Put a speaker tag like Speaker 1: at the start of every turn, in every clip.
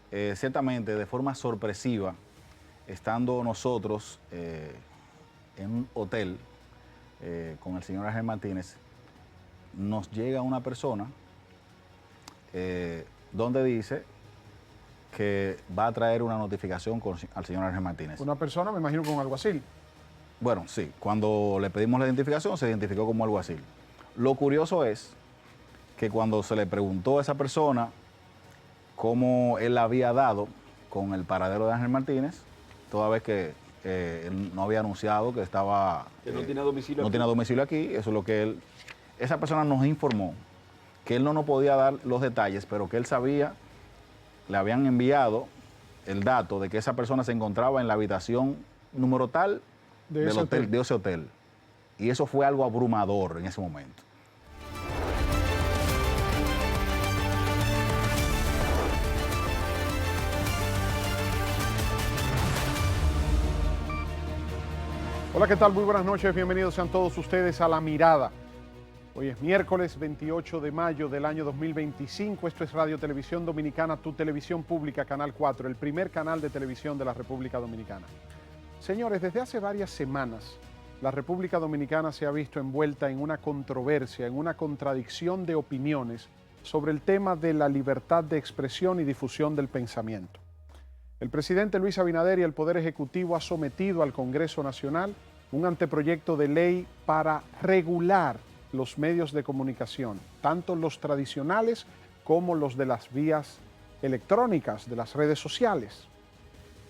Speaker 1: ciertamente de forma sorpresiva, estando nosotros en un hotel con el señor Ángel Martínez, nos llega una persona donde dice que va a traer una notificación al señor Ángel Martínez.
Speaker 2: Una persona, me imagino, con alguacil.
Speaker 1: Bueno, sí, cuando le pedimos la identificación se identificó como alguacil. Lo curioso es que cuando se le preguntó a esa persona cómo él había dado con el paradero de Ángel Martínez, toda vez que él no había anunciado que estaba...
Speaker 3: Que no tiene domicilio
Speaker 1: no
Speaker 3: aquí.
Speaker 1: tiene domicilio aquí, eso es lo que él... Esa persona nos informó que él no nos podía dar los detalles, pero que él sabía, le habían enviado el dato de que esa persona se encontraba en la habitación número tal
Speaker 2: De
Speaker 1: del
Speaker 2: ese
Speaker 1: hotel,
Speaker 2: hotel.
Speaker 1: de ese hotel. Y eso fue algo abrumador en ese momento.
Speaker 2: Hola, ¿qué tal? Muy buenas noches, bienvenidos sean todos ustedes a La Mirada. Hoy es miércoles 28 de mayo del año 2025. Esto es Radio Televisión Dominicana, tu televisión pública, Canal 4, el primer canal de televisión de la República Dominicana. Señores, desde hace varias semanas, la República Dominicana se ha visto envuelta en una controversia, en una contradicción de opiniones sobre el tema de la libertad de expresión y difusión del pensamiento. El presidente Luis Abinader y el Poder Ejecutivo ha sometido al Congreso Nacional un anteproyecto de ley para regular los medios de comunicación, tanto los tradicionales como los de las vías electrónicas, de las redes sociales.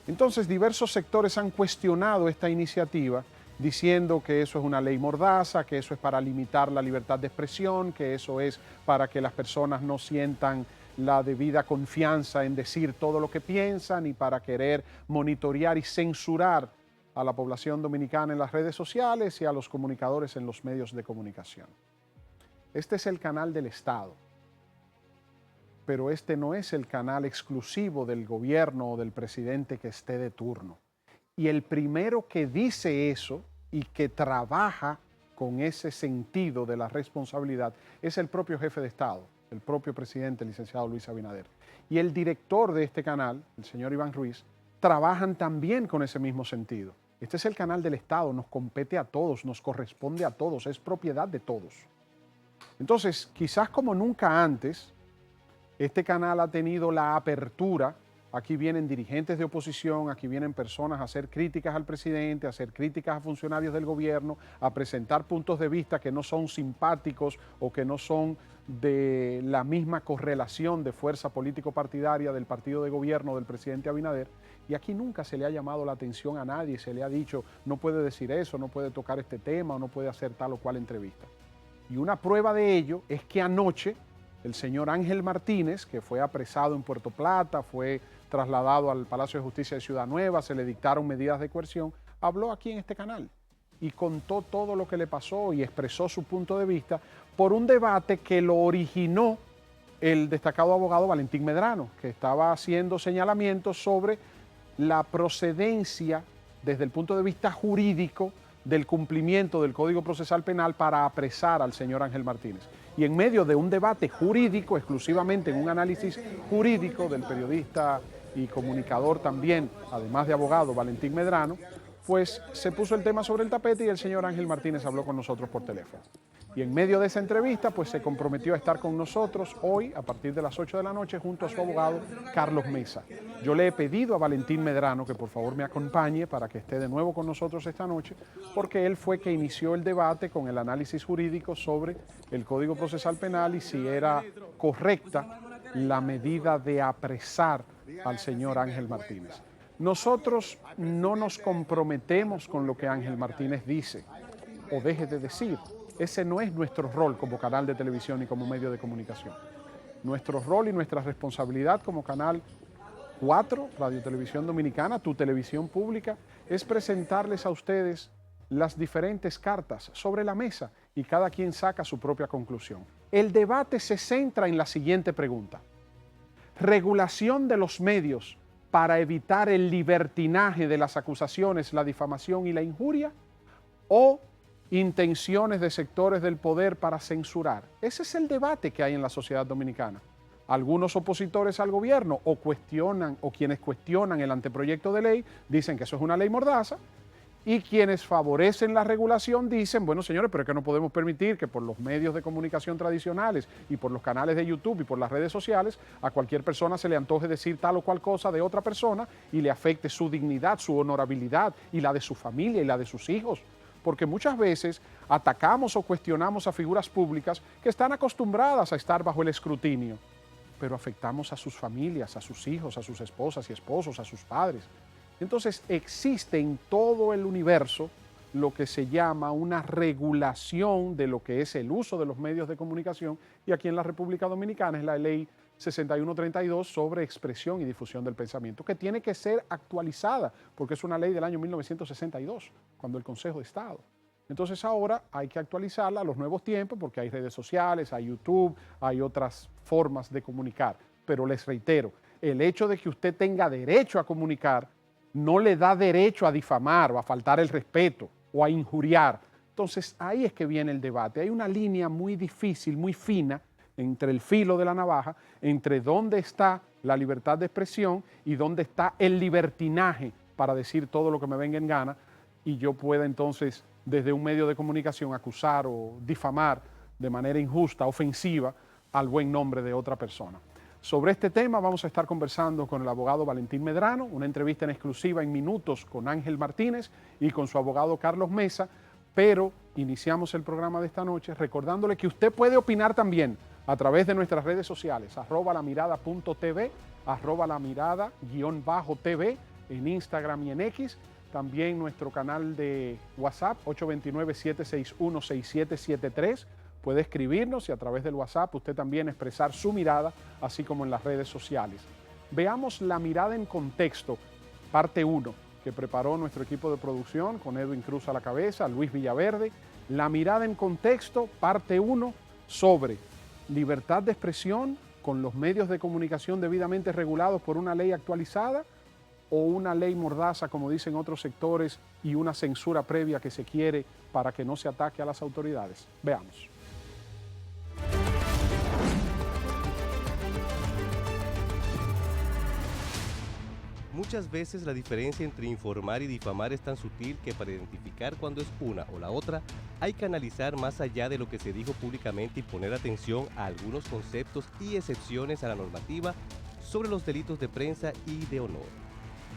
Speaker 2: Entonces, diversos sectores han cuestionado esta iniciativa diciendo que eso es una ley mordaza, que eso es para limitar la libertad de expresión, que eso es para que las personas no sientan la debida confianza en decir todo lo que piensan y para querer monitorear y censurar a la población dominicana en las redes sociales y a los comunicadores en los medios de comunicación. Este es el canal del Estado, pero este no es el canal exclusivo del gobierno o del presidente que esté de turno. Y el primero que dice eso y que trabaja con ese sentido de la responsabilidad es el propio jefe de Estado, el propio presidente, el licenciado Luis Abinader. Y el director de este canal, el señor Iván Ruiz, trabajan también con ese mismo sentido. Este es el canal del Estado, nos compete a todos, nos corresponde a todos, es propiedad de todos. Entonces, quizás como nunca antes, este canal ha tenido la apertura. Aquí vienen dirigentes de oposición, aquí vienen personas a hacer críticas al presidente, a hacer críticas a funcionarios del gobierno, a presentar puntos de vista que no son simpáticos o que no son de la misma correlación de fuerza político-partidaria del partido de gobierno del presidente Abinader. Y aquí nunca se le ha llamado la atención a nadie, se le ha dicho no puede decir eso, no puede tocar este tema o no puede hacer tal o cual entrevista. Y una prueba de ello es que anoche el señor Ángel Martínez, que fue apresado en Puerto Plata, fue trasladado al Palacio de Justicia de Ciudad Nueva, se le dictaron medidas de coerción, habló aquí en este canal y contó todo lo que le pasó y expresó su punto de vista por un debate que lo originó el destacado abogado Valentín Medrano, que estaba haciendo señalamientos sobre la procedencia desde el punto de vista jurídico del cumplimiento del Código Procesal Penal para apresar al señor Ángel Martínez. Y en medio de un debate jurídico, exclusivamente en un análisis jurídico del periodista y comunicador también, además de abogado, Valentín Medrano, pues se puso el tema sobre el tapete y el señor Ángel Martínez habló con nosotros por teléfono. Y en medio de esa entrevista, pues se comprometió a estar con nosotros hoy, a partir de las 8 de la noche, junto a su abogado, Carlos Mesa. Yo le he pedido a Valentín Medrano que por favor me acompañe para que esté de nuevo con nosotros esta noche, porque él fue que inició el debate con el análisis jurídico sobre el Código Procesal Penal y si era correcta la medida de apresar al señor Ángel Martínez. Nosotros no nos comprometemos con lo que Ángel Martínez dice o deje de decir. Ese no es nuestro rol como canal de televisión y como medio de comunicación. Nuestro rol y nuestra responsabilidad como Canal 4, Radio Televisión Dominicana, tu televisión pública, es presentarles a ustedes las diferentes cartas sobre la mesa y cada quien saca su propia conclusión. El debate se centra en la siguiente pregunta: ¿regulación de los medios para evitar el libertinaje de las acusaciones, la difamación y la injuria? ¿O intenciones de sectores del poder para censurar? Ese es el debate que hay en la sociedad dominicana. Algunos opositores al gobierno o cuestionan, o quienes cuestionan el anteproyecto de ley, dicen que eso es una ley mordaza, y quienes favorecen la regulación dicen, bueno señores, pero es que no podemos permitir que por los medios de comunicación tradicionales y por los canales de YouTube y por las redes sociales a cualquier persona se le antoje decir tal o cual cosa de otra persona y le afecte su dignidad, su honorabilidad y la de su familia y la de sus hijos. Porque muchas veces atacamos o cuestionamos a figuras públicas que están acostumbradas a estar bajo el escrutinio, pero afectamos a sus familias, a sus hijos, a sus esposas y esposos, a sus padres. Entonces existe en todo el universo lo que se llama una regulación de lo que es el uso de los medios de comunicación, y aquí en la República Dominicana es la ley 6132 sobre expresión y difusión del pensamiento, que tiene que ser actualizada porque es una ley del año 1962, cuando el Consejo de Estado. Entonces ahora hay que actualizarla a los nuevos tiempos porque hay redes sociales, hay YouTube, hay otras formas de comunicar. Pero les reitero, el hecho de que usted tenga derecho a comunicar no le da derecho a difamar o a faltar el respeto o a injuriar. Entonces ahí es que viene el debate. Hay una línea muy difícil, muy fina, entre el filo de la navaja, entre dónde está la libertad de expresión y dónde está el libertinaje para decir todo lo que me venga en gana y yo pueda entonces desde un medio de comunicación acusar o difamar de manera injusta, ofensiva, al buen nombre de otra persona. Sobre este tema vamos a estar conversando con el abogado Valentín Medrano, una entrevista en exclusiva en minutos con Ángel Martínez y con su abogado Carlos Mesa, pero iniciamos el programa de esta noche recordándole que usted puede opinar también a través de nuestras redes sociales, @lamirada.tv, @lamirada_tv, en Instagram y en X, también nuestro canal de WhatsApp, 829-761-6773, puede escribirnos y a través del WhatsApp usted también expresar su mirada, así como en las redes sociales. Veamos La Mirada en Contexto, parte 1, que preparó nuestro equipo de producción con Edwin Cruz a la cabeza, Luis Villaverde. La Mirada en Contexto, parte 1, sobre libertad de expresión con los medios de comunicación debidamente regulados por una ley actualizada o una ley mordaza, como dicen otros sectores, y una censura previa que se quiere para que no se ataque a las autoridades. Veamos.
Speaker 3: Muchas veces la diferencia entre informar y difamar es tan sutil que para identificar cuándo es una o la otra, hay que analizar más allá de lo que se dijo públicamente y poner atención a algunos conceptos y excepciones a la normativa sobre los delitos de prensa y de honor.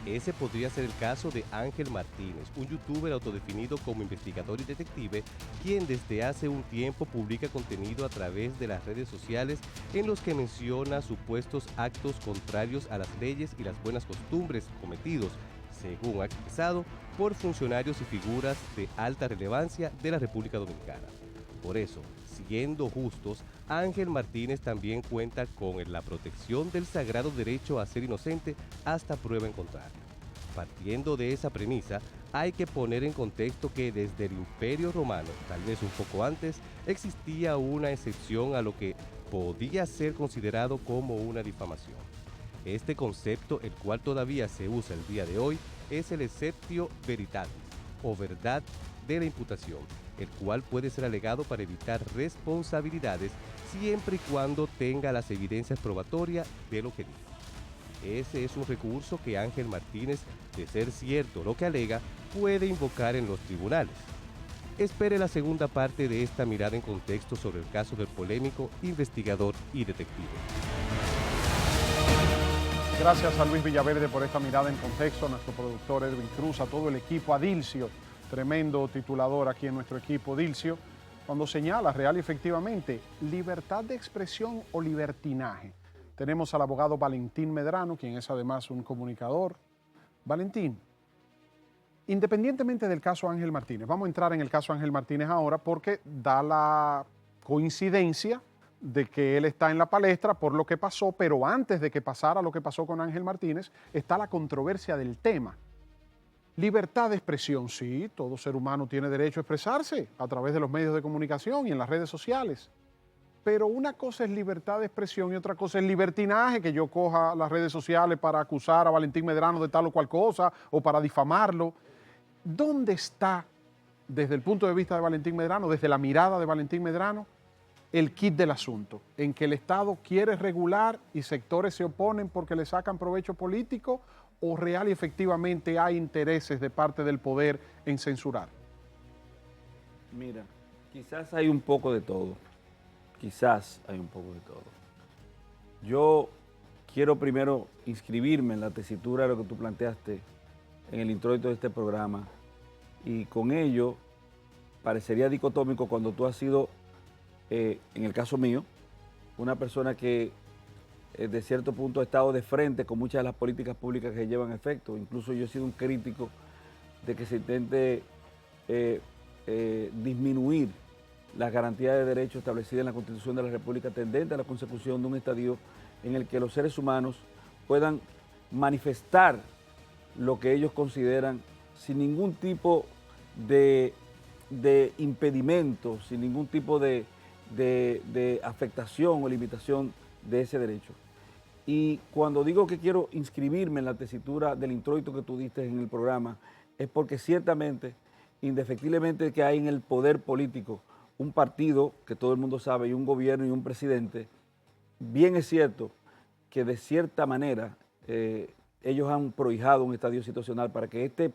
Speaker 3: Ese podría ser el caso de Ángel Martínez, un youtuber autodefinido como investigador y detective, quien desde hace un tiempo publica contenido a través de las redes sociales en los que menciona supuestos actos contrarios a las leyes y las buenas costumbres cometidos, según ha expresado, por funcionarios y figuras de alta relevancia de la República Dominicana. Por eso, siendo justos, Ángel Martínez también cuenta con la protección del sagrado derecho a ser inocente hasta prueba en contrario. Partiendo de esa premisa, hay que poner en contexto que desde el Imperio Romano, tal vez un poco antes, existía una excepción a lo que podía ser considerado como una difamación. Este concepto, el cual todavía se usa el día de hoy, es el exceptio veritatis, o verdad de la imputación, el cual puede ser alegado para evitar responsabilidades siempre y cuando tenga las evidencias probatorias de lo que dijo. Ese es un recurso que Ángel Martínez, de ser cierto lo que alega, puede invocar en los tribunales. Espere la segunda parte de esta mirada en contexto sobre el caso del polémico investigador y detective.
Speaker 2: Gracias a Luis Villaverde por esta mirada en contexto, a nuestro productor Edwin Cruz, a todo el equipo, a Dilcio, tremendo titulador aquí en nuestro equipo, Dilcio, cuando señala real y efectivamente libertad de expresión o libertinaje. Tenemos al abogado Valentín Medrano, quien es además un comunicador. Valentín, independientemente del caso Ángel Martínez, vamos a entrar en el caso Ángel Martínez ahora porque da la coincidencia de que él está en la palestra por lo que pasó, pero antes de que pasara lo que pasó con Ángel Martínez, está la controversia del tema. Libertad de expresión, sí, todo ser humano tiene derecho a expresarse a través de los medios de comunicación y en las redes sociales. Pero una cosa es libertad de expresión y otra cosa es libertinaje, que yo coja las redes sociales para acusar a Valentín Medrano de tal o cual cosa o para difamarlo. ¿Dónde está, desde el punto de vista de Valentín Medrano, desde la mirada de Valentín Medrano, el kit del asunto, en que el Estado quiere regular y sectores se oponen porque le sacan provecho político, o real y efectivamente hay intereses de parte del poder en censurar?
Speaker 4: Mira, quizás hay un poco de todo. Quizás hay un poco de todo. Yo quiero primero inscribirme en la tesitura de lo que tú planteaste en el introito de este programa, y con ello parecería dicotómico cuando tú has sido, en el caso mío, una persona que de cierto punto ha estado de frente con muchas de las políticas públicas que llevan efecto. Incluso yo he sido un crítico de que se intente disminuir las garantías de derechos establecidas en la Constitución de la República, tendente a la consecución de un estadio en el que los seres humanos puedan manifestar lo que ellos consideran sin ningún tipo de impedimento, sin ningún tipo de afectación o limitación de ese derecho. Y cuando digo que quiero inscribirme en la tesitura del introito que tú diste en el programa, es porque ciertamente, indefectiblemente, que hay en el poder político un partido, que todo el mundo sabe, y un gobierno y un presidente. Bien es cierto que de cierta manera ellos han prohijado un estadio situacional para que este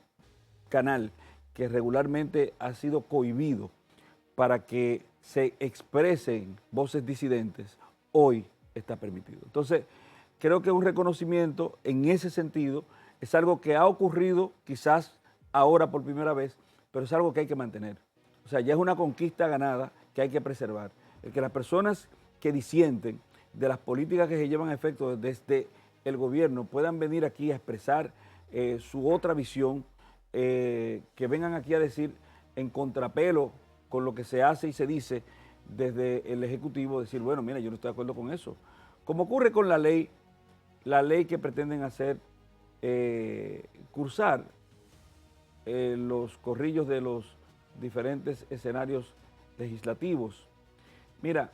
Speaker 4: canal, que regularmente ha sido cohibido para que se expresen voces disidentes, hoy está permitido. Entonces, creo que un reconocimiento en ese sentido es algo que ha ocurrido quizás ahora por primera vez, pero es algo que hay que mantener. O sea, ya es una conquista ganada que hay que preservar. El que las personas que disienten de las políticas que se llevan a efecto desde el gobierno puedan venir aquí a expresar su otra visión, que vengan aquí a decir en contrapelo con lo que se hace y se dice desde el Ejecutivo, decir, bueno, mira, yo no estoy de acuerdo con eso. Como ocurre con la ley que pretenden hacer, cursar los corrillos de los diferentes escenarios legislativos. Mira,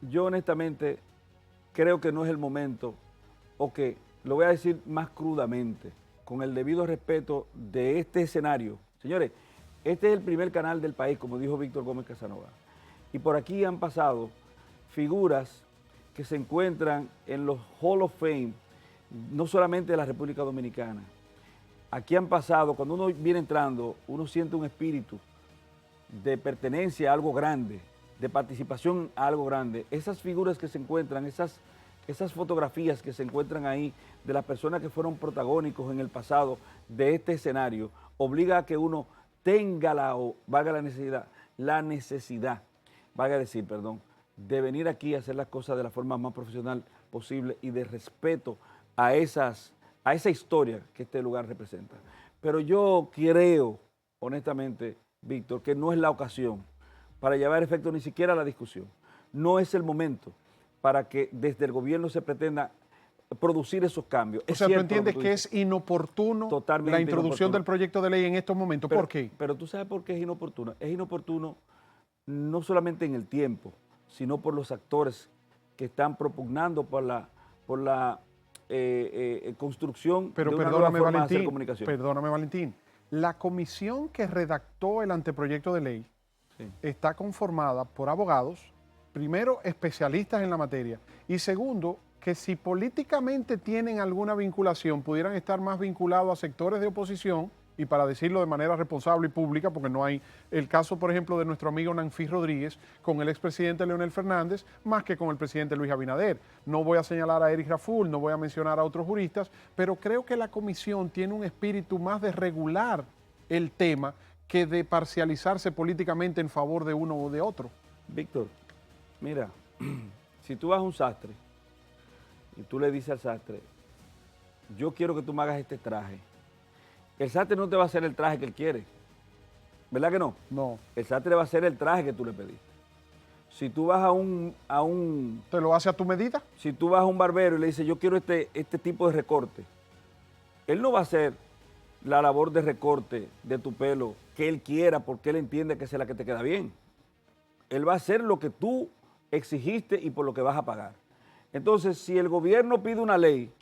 Speaker 4: yo honestamente creo que no es el momento, o que lo voy a decir más crudamente, con el debido respeto de este escenario. Señores, este es el primer canal del país, como dijo Víctor Gómez Casanova, y por aquí han pasado figuras que se encuentran en los Hall of Fame, no solamente de la República Dominicana. Aquí han pasado, cuando uno viene entrando, uno siente un espíritu de pertenencia a algo grande, de participación a algo grande. Esas figuras que se encuentran, esas fotografías que se encuentran ahí de las personas que fueron protagónicos en el pasado de este escenario, obliga a que uno tenga valga decir, de venir aquí a hacer las cosas de la forma más profesional posible y de respeto a esa historia que este lugar representa. Pero yo creo, honestamente, Víctor, que no es la ocasión para llevar efecto ni siquiera la discusión. No es el momento para que desde el gobierno se pretenda producir esos cambios.
Speaker 2: O sea, ¿tú entiendes que es inoportuno la introducción del proyecto de ley en estos momentos? ¿Por qué?
Speaker 4: Pero tú sabes por qué es inoportuno. Es inoportuno no solamente en el tiempo, sino por los actores que están propugnando por la construcción de una nueva forma de hacer comunicación.
Speaker 2: Perdóname, Valentín. La comisión que redactó el anteproyecto de ley está conformada por abogados, primero, especialistas en la materia, y segundo, que si políticamente tienen alguna vinculación, pudieran estar más vinculados a sectores de oposición, y para decirlo de manera responsable y pública, porque no hay el caso, por ejemplo, de nuestro amigo Nanfis Rodríguez con el expresidente Leonel Fernández, más que con el presidente Luis Abinader. No voy a señalar a Eric Raful, no voy a mencionar a otros juristas, pero creo que la comisión tiene un espíritu más de regular el tema que de parcializarse políticamente en favor de uno o de otro.
Speaker 4: Víctor, mira, si tú vas a un sastre y tú le dices al sastre, yo quiero que tú me hagas este traje, el sastre no te va a hacer el traje que él quiere, ¿verdad que no?
Speaker 2: No.
Speaker 4: El sastre va a hacer el traje que tú le pediste. Si tú vas a un
Speaker 2: ¿Te lo hace a tu medida?
Speaker 4: Si tú vas a un barbero y le dices, yo quiero este tipo de recorte, él no va a hacer la labor de recorte de tu pelo que él quiera porque él entiende que es la que te queda bien. Él va a hacer lo que tú exigiste y por lo que vas a pagar. Entonces, si el gobierno pide una ley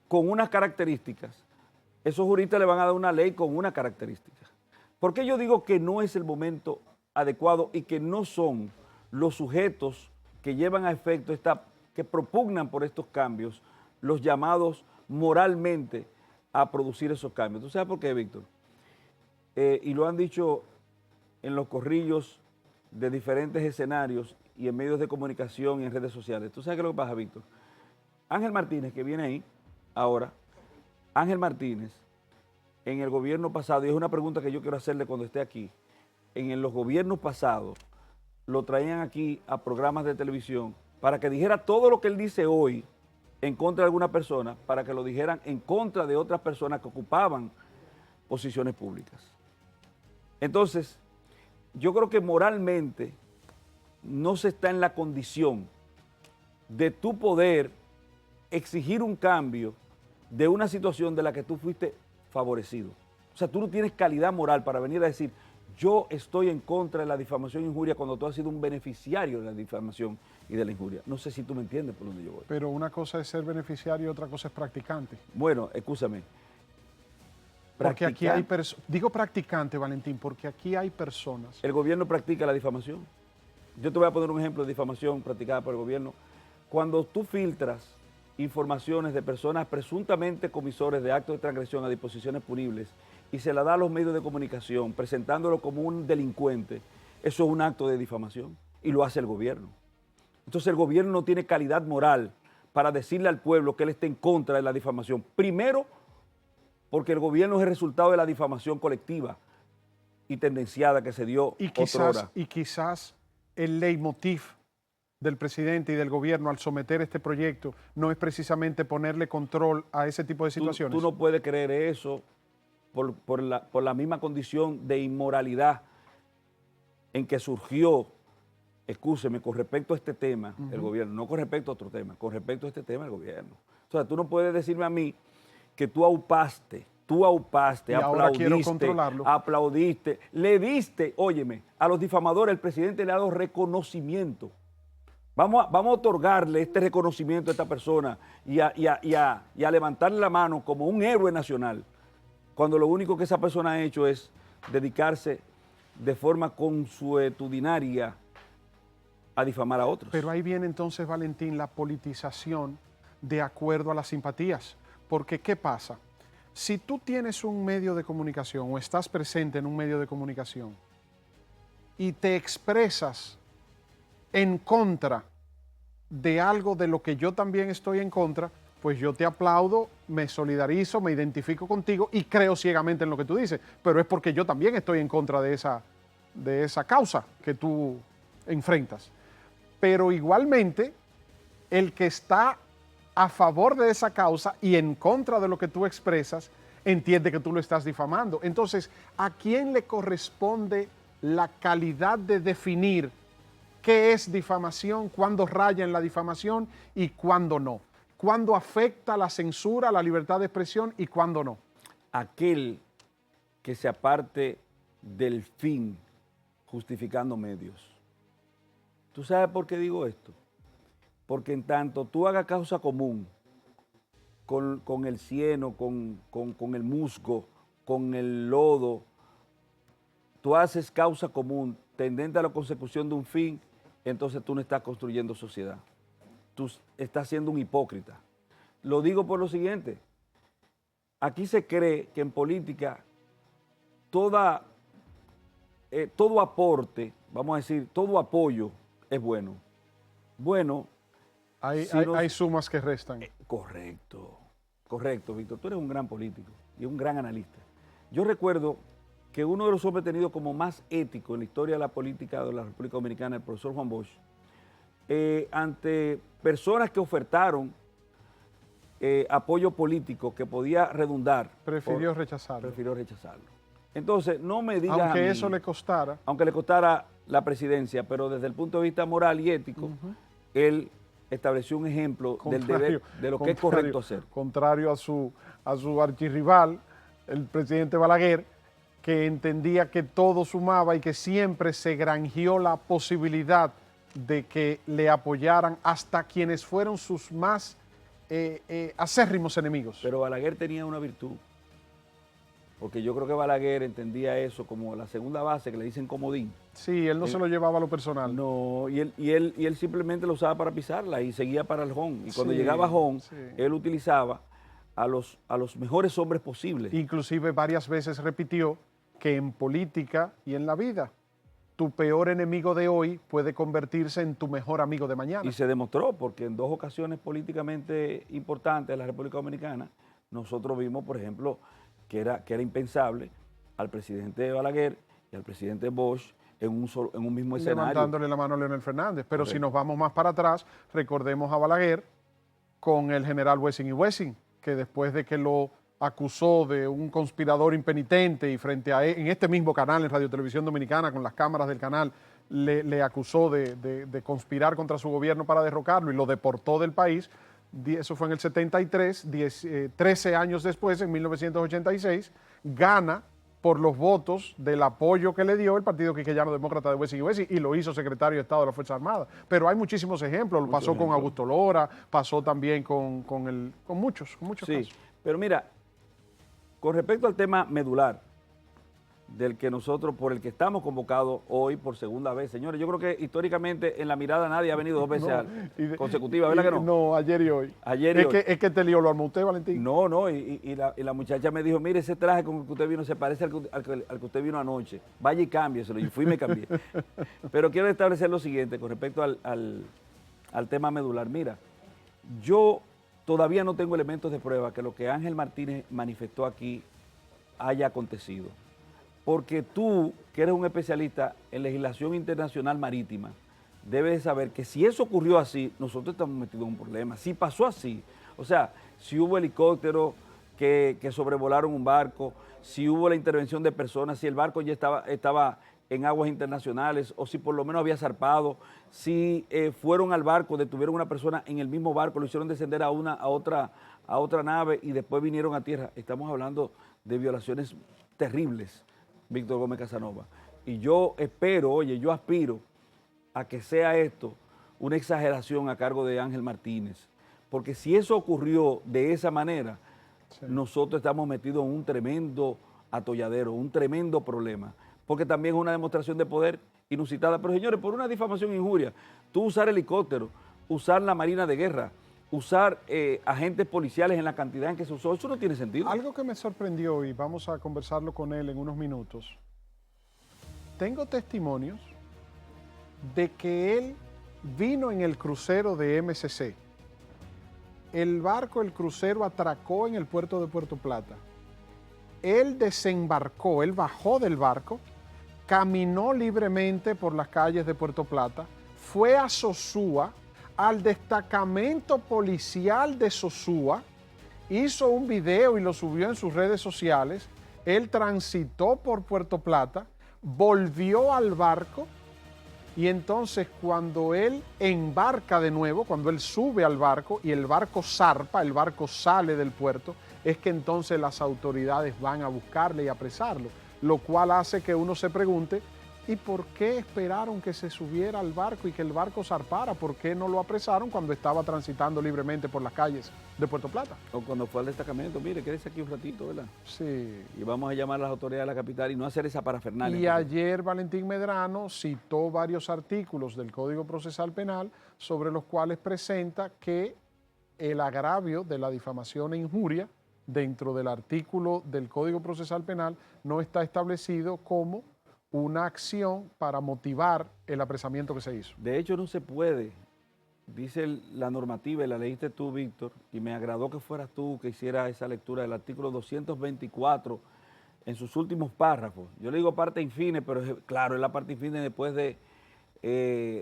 Speaker 4: con unas características, esos juristas le van a dar una ley con una característica. ¿Por qué yo digo que no es el momento adecuado y que no son los sujetos que llevan a efecto, que propugnan por estos cambios, los llamados moralmente a producir esos cambios. ¿Tú sabes por qué, Víctor? Y lo han dicho en los corrillos de diferentes escenarios y en medios de comunicación y en redes sociales. ¿Tú sabes qué es lo que pasa, Víctor? Ángel Martínez, que viene ahí ahora, Ángel Martínez, en el gobierno pasado, y es una pregunta que yo quiero hacerle cuando esté aquí, en los gobiernos pasados lo traían aquí a programas de televisión para que dijera todo lo que él dice hoy en contra de alguna persona, para que lo dijeran en contra de otras personas que ocupaban posiciones públicas. Entonces, yo creo que moralmente no se está en la condición de tú poder exigir un cambio de una situación de la que tú fuiste favorecido. O sea, tú no tienes calidad moral para venir a decir, yo estoy en contra de la difamación e injuria cuando tú has sido un beneficiario de la difamación y de la injuria. No sé si tú me entiendes por dónde yo voy.
Speaker 2: Pero una cosa es ser beneficiario y otra cosa es practicante.
Speaker 4: Bueno, escúchame.
Speaker 2: Porque aquí hay personas, digo practicante, Valentín, porque aquí hay personas.
Speaker 4: El gobierno practica la difamación. Yo te voy a poner un ejemplo de difamación practicada por el gobierno. Cuando tú filtras informaciones de personas presuntamente comisores de actos de transgresión a disposiciones punibles y se la da a los medios de comunicación presentándolo como un delincuente, eso es un acto de difamación y lo hace el gobierno. Entonces el gobierno no tiene calidad moral para decirle al pueblo que él esté en contra de la difamación. Primero, porque el gobierno es el resultado de la difamación colectiva y tendenciada que se dio otrora.
Speaker 2: Y quizás el leitmotiv del presidente y del gobierno al someter este proyecto no es precisamente ponerle control a ese tipo de situaciones.
Speaker 4: Tú no puedes creer eso por la misma condición de inmoralidad en que surgió, escúcheme, con respecto a este tema, el gobierno, no con respecto a otro tema, con respecto a este tema, el gobierno. O sea, tú no puedes decirme a mí que tú aupaste, aplaudiste, le diste, óyeme, a los difamadores, el presidente le ha dado reconocimiento. Vamos a otorgarle este reconocimiento a esta persona y a levantarle la mano como un héroe nacional, cuando lo único que esa persona ha hecho es dedicarse de forma consuetudinaria a difamar a otros.
Speaker 2: Pero ahí viene entonces, Valentín, la politización de acuerdo a las simpatías. Porque, ¿qué pasa? Si tú tienes un medio de comunicación o estás presente en un medio de comunicación y te expresas en contra de algo de lo que yo también estoy en contra, pues yo te aplaudo, me solidarizo, me identifico contigo y creo ciegamente en lo que tú dices, pero es porque yo también estoy en contra de esa causa que tú enfrentas. Pero igualmente, el que está a favor de esa causa y en contra de lo que tú expresas, entiende que tú lo estás difamando. Entonces, ¿a quién le corresponde la calidad de definir qué es difamación, cuándo raya en la difamación y cuándo no? ¿Cuándo afecta la censura, la libertad de expresión y cuándo no?
Speaker 4: Aquel que se aparte del fin justificando medios. ¿Tú sabes por qué digo esto? Porque en tanto tú hagas causa común con el cieno, con el musgo, con el lodo, tú haces causa común tendente a la consecución de un fin, entonces tú no estás construyendo sociedad. Tú estás siendo un hipócrita. Lo digo por lo siguiente. Aquí se cree que en política todo aporte, vamos a decir, todo apoyo es bueno. Bueno,
Speaker 2: hay sumas que restan.
Speaker 4: Correcto, Víctor. Tú eres un gran político y un gran analista. Yo recuerdo que uno de los hombres tenidos como más ético en la historia de la política de la República Dominicana, el profesor Juan Bosch, ante personas que ofertaron apoyo político que podía redundar.
Speaker 2: Prefirió rechazarlo.
Speaker 4: Entonces, no me digas
Speaker 2: aunque
Speaker 4: a mí,
Speaker 2: eso le costara.
Speaker 4: Aunque le costara la presidencia, pero desde el punto de vista moral y ético, él estableció un ejemplo del deber, de lo que es correcto hacer.
Speaker 2: Contrario a su archirrival, el presidente Balaguer, que entendía que todo sumaba y que siempre se granjeó la posibilidad de que le apoyaran hasta quienes fueron sus más acérrimos enemigos.
Speaker 4: Pero Balaguer tenía una virtud. porque yo creo que Balaguer entendía eso como la segunda base, que le dicen comodín.
Speaker 2: Sí, él no se lo llevaba a lo personal.
Speaker 4: No, y él simplemente lo usaba para pisarla y seguía para el home. Y cuando
Speaker 2: Sí,
Speaker 4: llegaba a home,
Speaker 2: sí.
Speaker 4: él utilizaba a los mejores hombres posibles.
Speaker 2: Inclusive varias veces repitió que en política y en la vida, tu peor enemigo de hoy puede convertirse en tu mejor amigo de mañana.
Speaker 4: Y se demostró, porque en 2 ocasiones políticamente importantes de la República Dominicana, nosotros vimos, por ejemplo, que era impensable al presidente Balaguer y al presidente Bosch en un mismo escenario.
Speaker 2: Levantándole la mano a Leonel Fernández. Pero
Speaker 4: Correcto.
Speaker 2: si nos vamos más para atrás, recordemos a Balaguer con el general Wessing y Wessing, que después de que lo acusó de un conspirador impenitente y frente a él, en este mismo canal, en Radio Televisión Dominicana, con las cámaras del canal, le acusó de conspirar contra su gobierno para derrocarlo y lo deportó del país. Eso fue en el 73, 13 años después, en 1986, gana por los votos del apoyo que le dio el Partido Quiqueyano Demócrata de Wessing y Wessing y lo hizo secretario de Estado de las Fuerzas Armadas. Pero hay muchísimos ejemplos, lo pasó con Augusto Lora, pasó también con muchos
Speaker 4: Sí,
Speaker 2: casos.
Speaker 4: pero mira, con respecto al tema medular, por el que estamos convocados hoy por segunda vez, señores, yo creo que históricamente en La Mirada nadie ha venido 2 veces consecutivas, ¿verdad que no?
Speaker 2: No, ayer y hoy.
Speaker 4: Ayer y
Speaker 2: es
Speaker 4: hoy.
Speaker 2: Que, es que te lío lo armó usted, Valentín.
Speaker 4: No, y la muchacha me dijo, mire, ese traje con el que usted vino se parece al que usted vino anoche. Vaya y cámbieselo. Y fui y me cambié. Pero quiero establecer lo siguiente con respecto al tema medular. Mira, yo todavía no tengo elementos de prueba que lo que Ángel Martínez manifestó aquí haya acontecido. Porque tú, que eres un especialista en legislación internacional marítima, debes de saber que si eso ocurrió así, nosotros estamos metidos en un problema. Si pasó así, o sea, si hubo helicópteros que sobrevolaron un barco, si hubo la intervención de personas, si el barco ya estaba en aguas internacionales o si por lo menos había zarpado, si fueron al barco, detuvieron a una persona en el mismo barco, lo hicieron descender a otra nave y después vinieron a tierra. Estamos hablando de violaciones terribles, Víctor Gómez Casanova. Y yo espero, yo aspiro a que sea esto una exageración a cargo de Ángel Martínez. Porque si eso ocurrió de esa manera, sí, nosotros estamos metidos en un tremendo atolladero, un tremendo problema. Porque también es una demostración de poder inusitada. Pero señores, por una difamación e injuria, tú usar helicópteros, usar la Marina de Guerra, usar agentes policiales en la cantidad en que se usó, eso no tiene sentido.
Speaker 2: Algo que me sorprendió, y vamos a conversarlo con él en unos minutos, tengo testimonios de que él vino en el crucero de MSC. El crucero atracó en el puerto de Puerto Plata. Él desembarcó, él bajó del barco, caminó libremente por las calles de Puerto Plata, fue a Sosúa, al destacamento policial de Sosúa, hizo un video y lo subió en sus redes sociales. Él transitó por Puerto Plata, volvió al barco y entonces cuando él embarca de nuevo, cuando él sube al barco y el barco zarpa, el barco sale del puerto, es que entonces las autoridades van a buscarle y apresarlo, lo cual hace que uno se pregunte, ¿y por qué esperaron que se subiera al barco y que el barco zarpara? ¿Por qué no lo apresaron cuando estaba transitando libremente por las calles de Puerto Plata?
Speaker 4: O cuando fue al destacamento, mire, quédese aquí un ratito, ¿verdad?
Speaker 2: Sí.
Speaker 4: Y vamos a llamar a las autoridades de la capital y no hacer esa parafernalia.
Speaker 2: Y ayer Valentín Medrano citó varios artículos del Código Procesal Penal sobre los cuales presenta que el agravio de la difamación e injuria dentro del artículo del Código Procesal Penal no está establecido como una acción para motivar el apresamiento que se hizo.
Speaker 4: De hecho, no se puede, dice la normativa, y la leíste tú, Víctor, y me agradó que fueras tú que hiciera esa lectura del artículo 224 en sus últimos párrafos. Yo le digo parte infine, pero claro, es la parte infine después de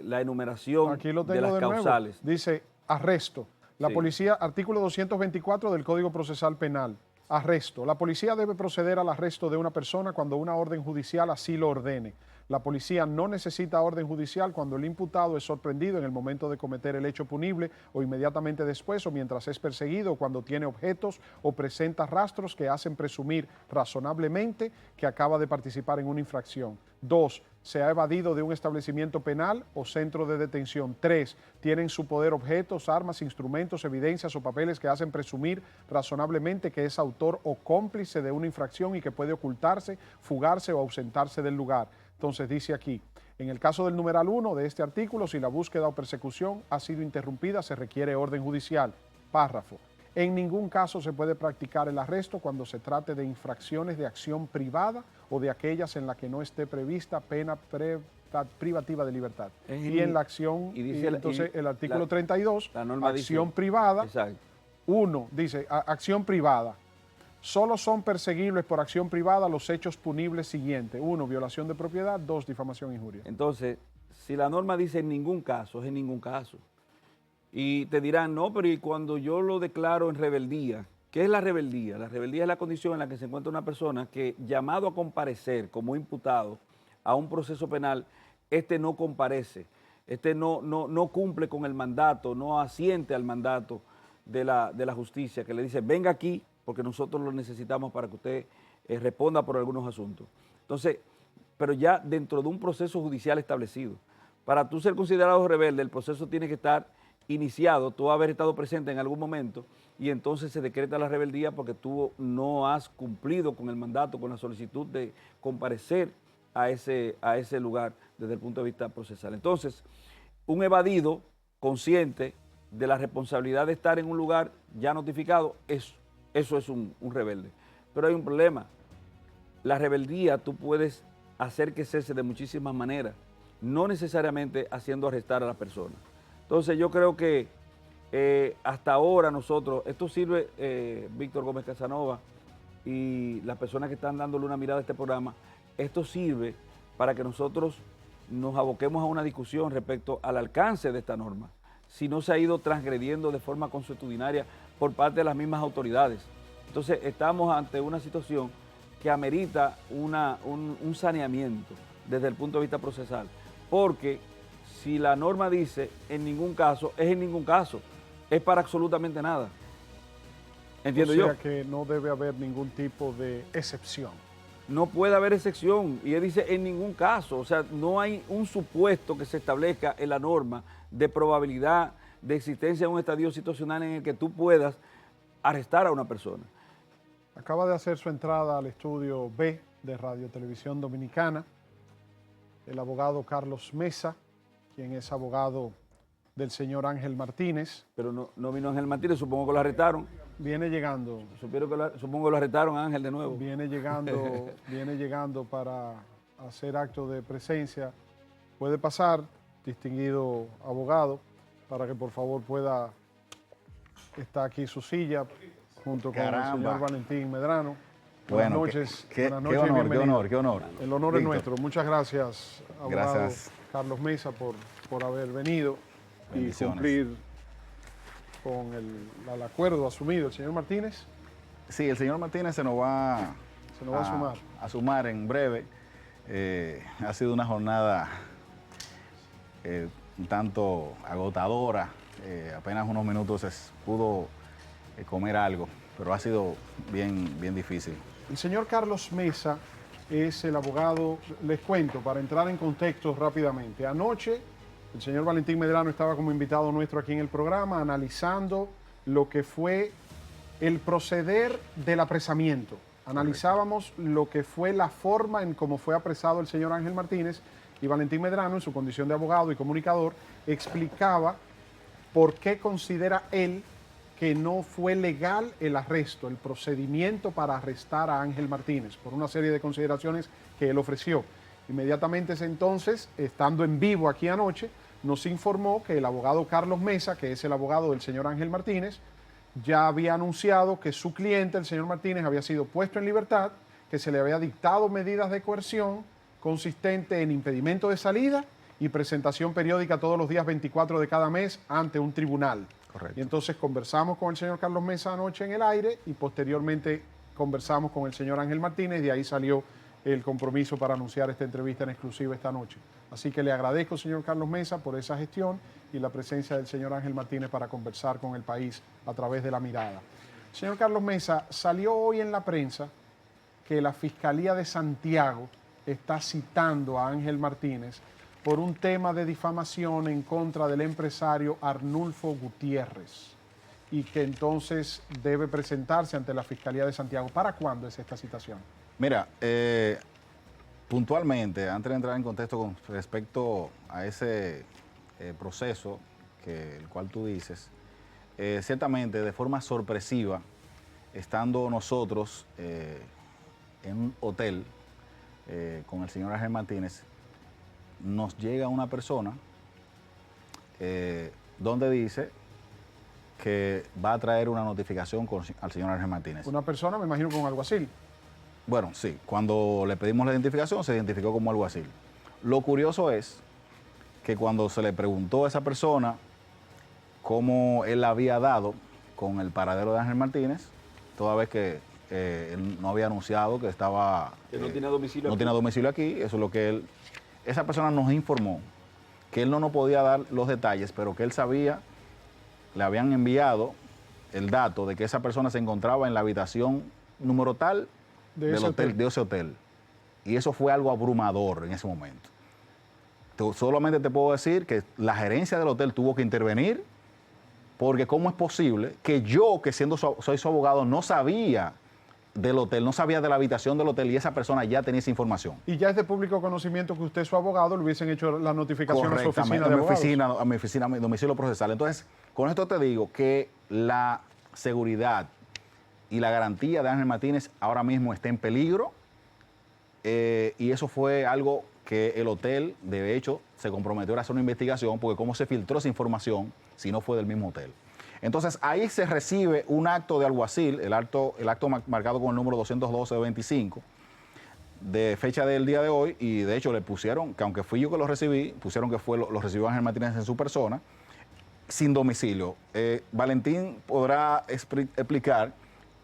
Speaker 4: la enumeración
Speaker 2: Aquí lo tengo
Speaker 4: de las causales.
Speaker 2: Nuevo. Dice, arresto. La
Speaker 4: Sí.
Speaker 2: policía, artículo 224 del Código Procesal Penal. Arresto. La policía debe proceder al arresto de una persona cuando una orden judicial así lo ordene. La policía no necesita orden judicial cuando el imputado es sorprendido en el momento de cometer el hecho punible o inmediatamente después o mientras es perseguido o cuando tiene objetos o presenta rastros que hacen presumir razonablemente que acaba de participar en una infracción. 2. se ha evadido de un establecimiento penal o centro de detención. 3, tiene en su poder objetos, armas, instrumentos, evidencias o papeles que hacen presumir razonablemente que es autor o cómplice de una infracción y que puede ocultarse, fugarse o ausentarse del lugar. Entonces dice aquí, en el caso del numeral 1 de este artículo, si la búsqueda o persecución ha sido interrumpida, se requiere orden judicial. Párrafo. En ningún caso se puede practicar el arresto cuando se trate de infracciones de acción privada o de aquellas en las que no esté prevista pena privativa de libertad. Y en la acción, entonces el artículo 32,
Speaker 4: la norma
Speaker 2: acción
Speaker 4: dice,
Speaker 2: privada,
Speaker 4: exacto.
Speaker 2: 1, dice, acción privada. Solo son perseguibles por acción privada los hechos punibles siguientes. 1, violación de propiedad. 2, difamación e injuria.
Speaker 4: Entonces, si la norma dice en ningún caso, es en ningún caso. Y te dirán, no, pero ¿y cuando yo lo declaro en rebeldía? ¿Qué es la rebeldía? La rebeldía es la condición en la que se encuentra una persona que, llamado a comparecer como imputado a un proceso penal, no comparece, no cumple con el mandato, no asiente al mandato de la justicia, que le dice, venga aquí, porque nosotros lo necesitamos para que usted responda por algunos asuntos. Entonces, pero ya dentro de un proceso judicial establecido. Para tú ser considerado rebelde, el proceso tiene que estar iniciado, tú haber estado presente en algún momento y entonces se decreta la rebeldía porque tú no has cumplido con el mandato, con la solicitud de comparecer a ese lugar desde el punto de vista procesal. Entonces, un evadido consciente de la responsabilidad de estar en un lugar ya notificado, eso es un rebelde. Pero hay un problema. La rebeldía tú puedes hacer que cese de muchísimas maneras, no necesariamente haciendo arrestar a la persona. Entonces yo creo que hasta ahora nosotros, esto sirve, Víctor Gómez Casanova y las personas que están dándole una mirada a este programa, esto sirve para que nosotros nos aboquemos a una discusión respecto al alcance de esta norma, si no se ha ido transgrediendo de forma consuetudinaria por parte de las mismas autoridades. Entonces estamos ante una situación que amerita un saneamiento desde el punto de vista procesal, porque si la norma dice en ningún caso, es en ningún caso, es para absolutamente nada. ¿Entiendo yo?
Speaker 2: O sea que no debe haber ningún tipo de excepción.
Speaker 4: No puede haber excepción, y él dice en ningún caso, o sea, no hay un supuesto que se establezca en la norma de probabilidad de existencia de un estadio situacional en el que tú puedas arrestar a una persona.
Speaker 2: Acaba de hacer su entrada al estudio B de Radio Televisión Dominicana el abogado Carlos Mesa, quien es abogado del señor Ángel Martínez.
Speaker 4: Pero no vino Ángel Martínez, supongo que lo arrestaron.
Speaker 2: Viene llegando.
Speaker 4: Supongo que lo arrestaron a Ángel de nuevo.
Speaker 2: Viene llegando para hacer acto de presencia. Puede pasar, distinguido abogado, para que por favor pueda estar aquí su silla junto con el señor Valentín Medrano. Buenas noches. Buenas noches,
Speaker 1: qué honor,
Speaker 2: bienvenido.
Speaker 1: qué honor.
Speaker 2: El honor
Speaker 1: Víctor.
Speaker 2: es nuestro. Muchas gracias, abogado
Speaker 1: Gracias.
Speaker 2: Carlos Mesa, por haber venido y
Speaker 1: Bendiciones.
Speaker 2: cumplir con el acuerdo asumido. El señor Martínez
Speaker 1: Sí, el señor Martínez se nos va a sumar en breve. Ha sido una jornada un tanto agotadora. Apenas unos minutos pudo comer algo, pero ha sido bien difícil.
Speaker 2: El señor Carlos Mesa es el abogado, les cuento, para entrar en contexto rápidamente. Anoche, el señor Valentín Medrano estaba como invitado nuestro aquí en el programa, analizando lo que fue el proceder del apresamiento. Analizábamos lo que fue la forma en cómo fue apresado el señor Ángel Martínez, y Valentín Medrano, en su condición de abogado y comunicador, explicaba por qué considera él que no fue legal el arresto, el procedimiento para arrestar a Ángel Martínez, por una serie de consideraciones que él ofreció. Inmediatamente entonces, estando en vivo aquí anoche, nos informó que el abogado Carlos Mesa, que es el abogado del señor Ángel Martínez, ya había anunciado que su cliente, el señor Martínez, había sido puesto en libertad, que se le había dictado medidas de coerción consistente en impedimento de salida y presentación periódica todos los días 24 de cada mes ante un tribunal.
Speaker 1: Correcto.
Speaker 2: Y entonces conversamos con el señor Carlos Mesa anoche en el aire y posteriormente conversamos con el señor Ángel Martínez, y de ahí salió el compromiso para anunciar esta entrevista en exclusiva esta noche. Así que le agradezco, señor Carlos Mesa, por esa gestión y la presencia del señor Ángel Martínez para conversar con el país a través de la mirada. Señor Carlos Mesa, salió hoy en la prensa que la Fiscalía de Santiago está citando a Ángel Martínez por un tema de difamación en contra del empresario Arnulfo Gutiérrez y que entonces debe presentarse ante la Fiscalía de Santiago. ¿Para cuándo es esta citación?
Speaker 1: Mira, puntualmente, antes de entrar en contexto con respecto a ese proceso el cual tú dices, ciertamente de forma sorpresiva, estando nosotros en un hotel con el señor Ángel Martínez, nos llega una persona donde dice que va a traer una notificación al señor Ángel Martínez.
Speaker 2: Una persona, me imagino, con alguacil.
Speaker 1: Bueno, sí, cuando le pedimos la identificación se identificó como alguacil. Lo curioso es que cuando se le preguntó a esa persona cómo él había dado con el paradero de Ángel Martínez, toda vez que él no había anunciado que estaba...
Speaker 4: Que no tiene domicilio
Speaker 1: no
Speaker 4: aquí.
Speaker 1: tiene domicilio aquí, eso es lo que él... Esa persona nos informó que él no nos podía dar los detalles, pero que él sabía, le habían enviado el dato de que esa persona se encontraba en la habitación número tal
Speaker 2: De
Speaker 1: del
Speaker 2: ese
Speaker 1: hotel,
Speaker 2: hotel.
Speaker 1: de ese hotel. Y eso fue algo abrumador en ese momento. Solamente te puedo decir que la gerencia del hotel tuvo que intervenir, porque ¿cómo es posible que yo, que soy su abogado, no sabía del hotel, no sabía de la habitación del hotel y esa persona ya tenía esa información?
Speaker 2: Y ya es de público conocimiento que usted, su abogado, le hubiesen hecho la notificación a su oficina de
Speaker 1: a mi
Speaker 2: abogados.
Speaker 1: oficina, a mi domicilio procesal. Entonces, con esto te digo que la seguridad y la garantía de Ángel Martínez ahora mismo está en peligro, y eso fue algo que el hotel, de hecho, se comprometió a hacer una investigación, porque cómo se filtró esa información si no fue del mismo hotel. Entonces, ahí se recibe un acto de alguacil, el acto marcado con el número 212 de 25, de fecha del día de hoy, y de hecho le pusieron, que aunque fui yo que lo recibí, pusieron que lo recibió Ángel Martínez en su persona, sin domicilio. Valentín podrá explicar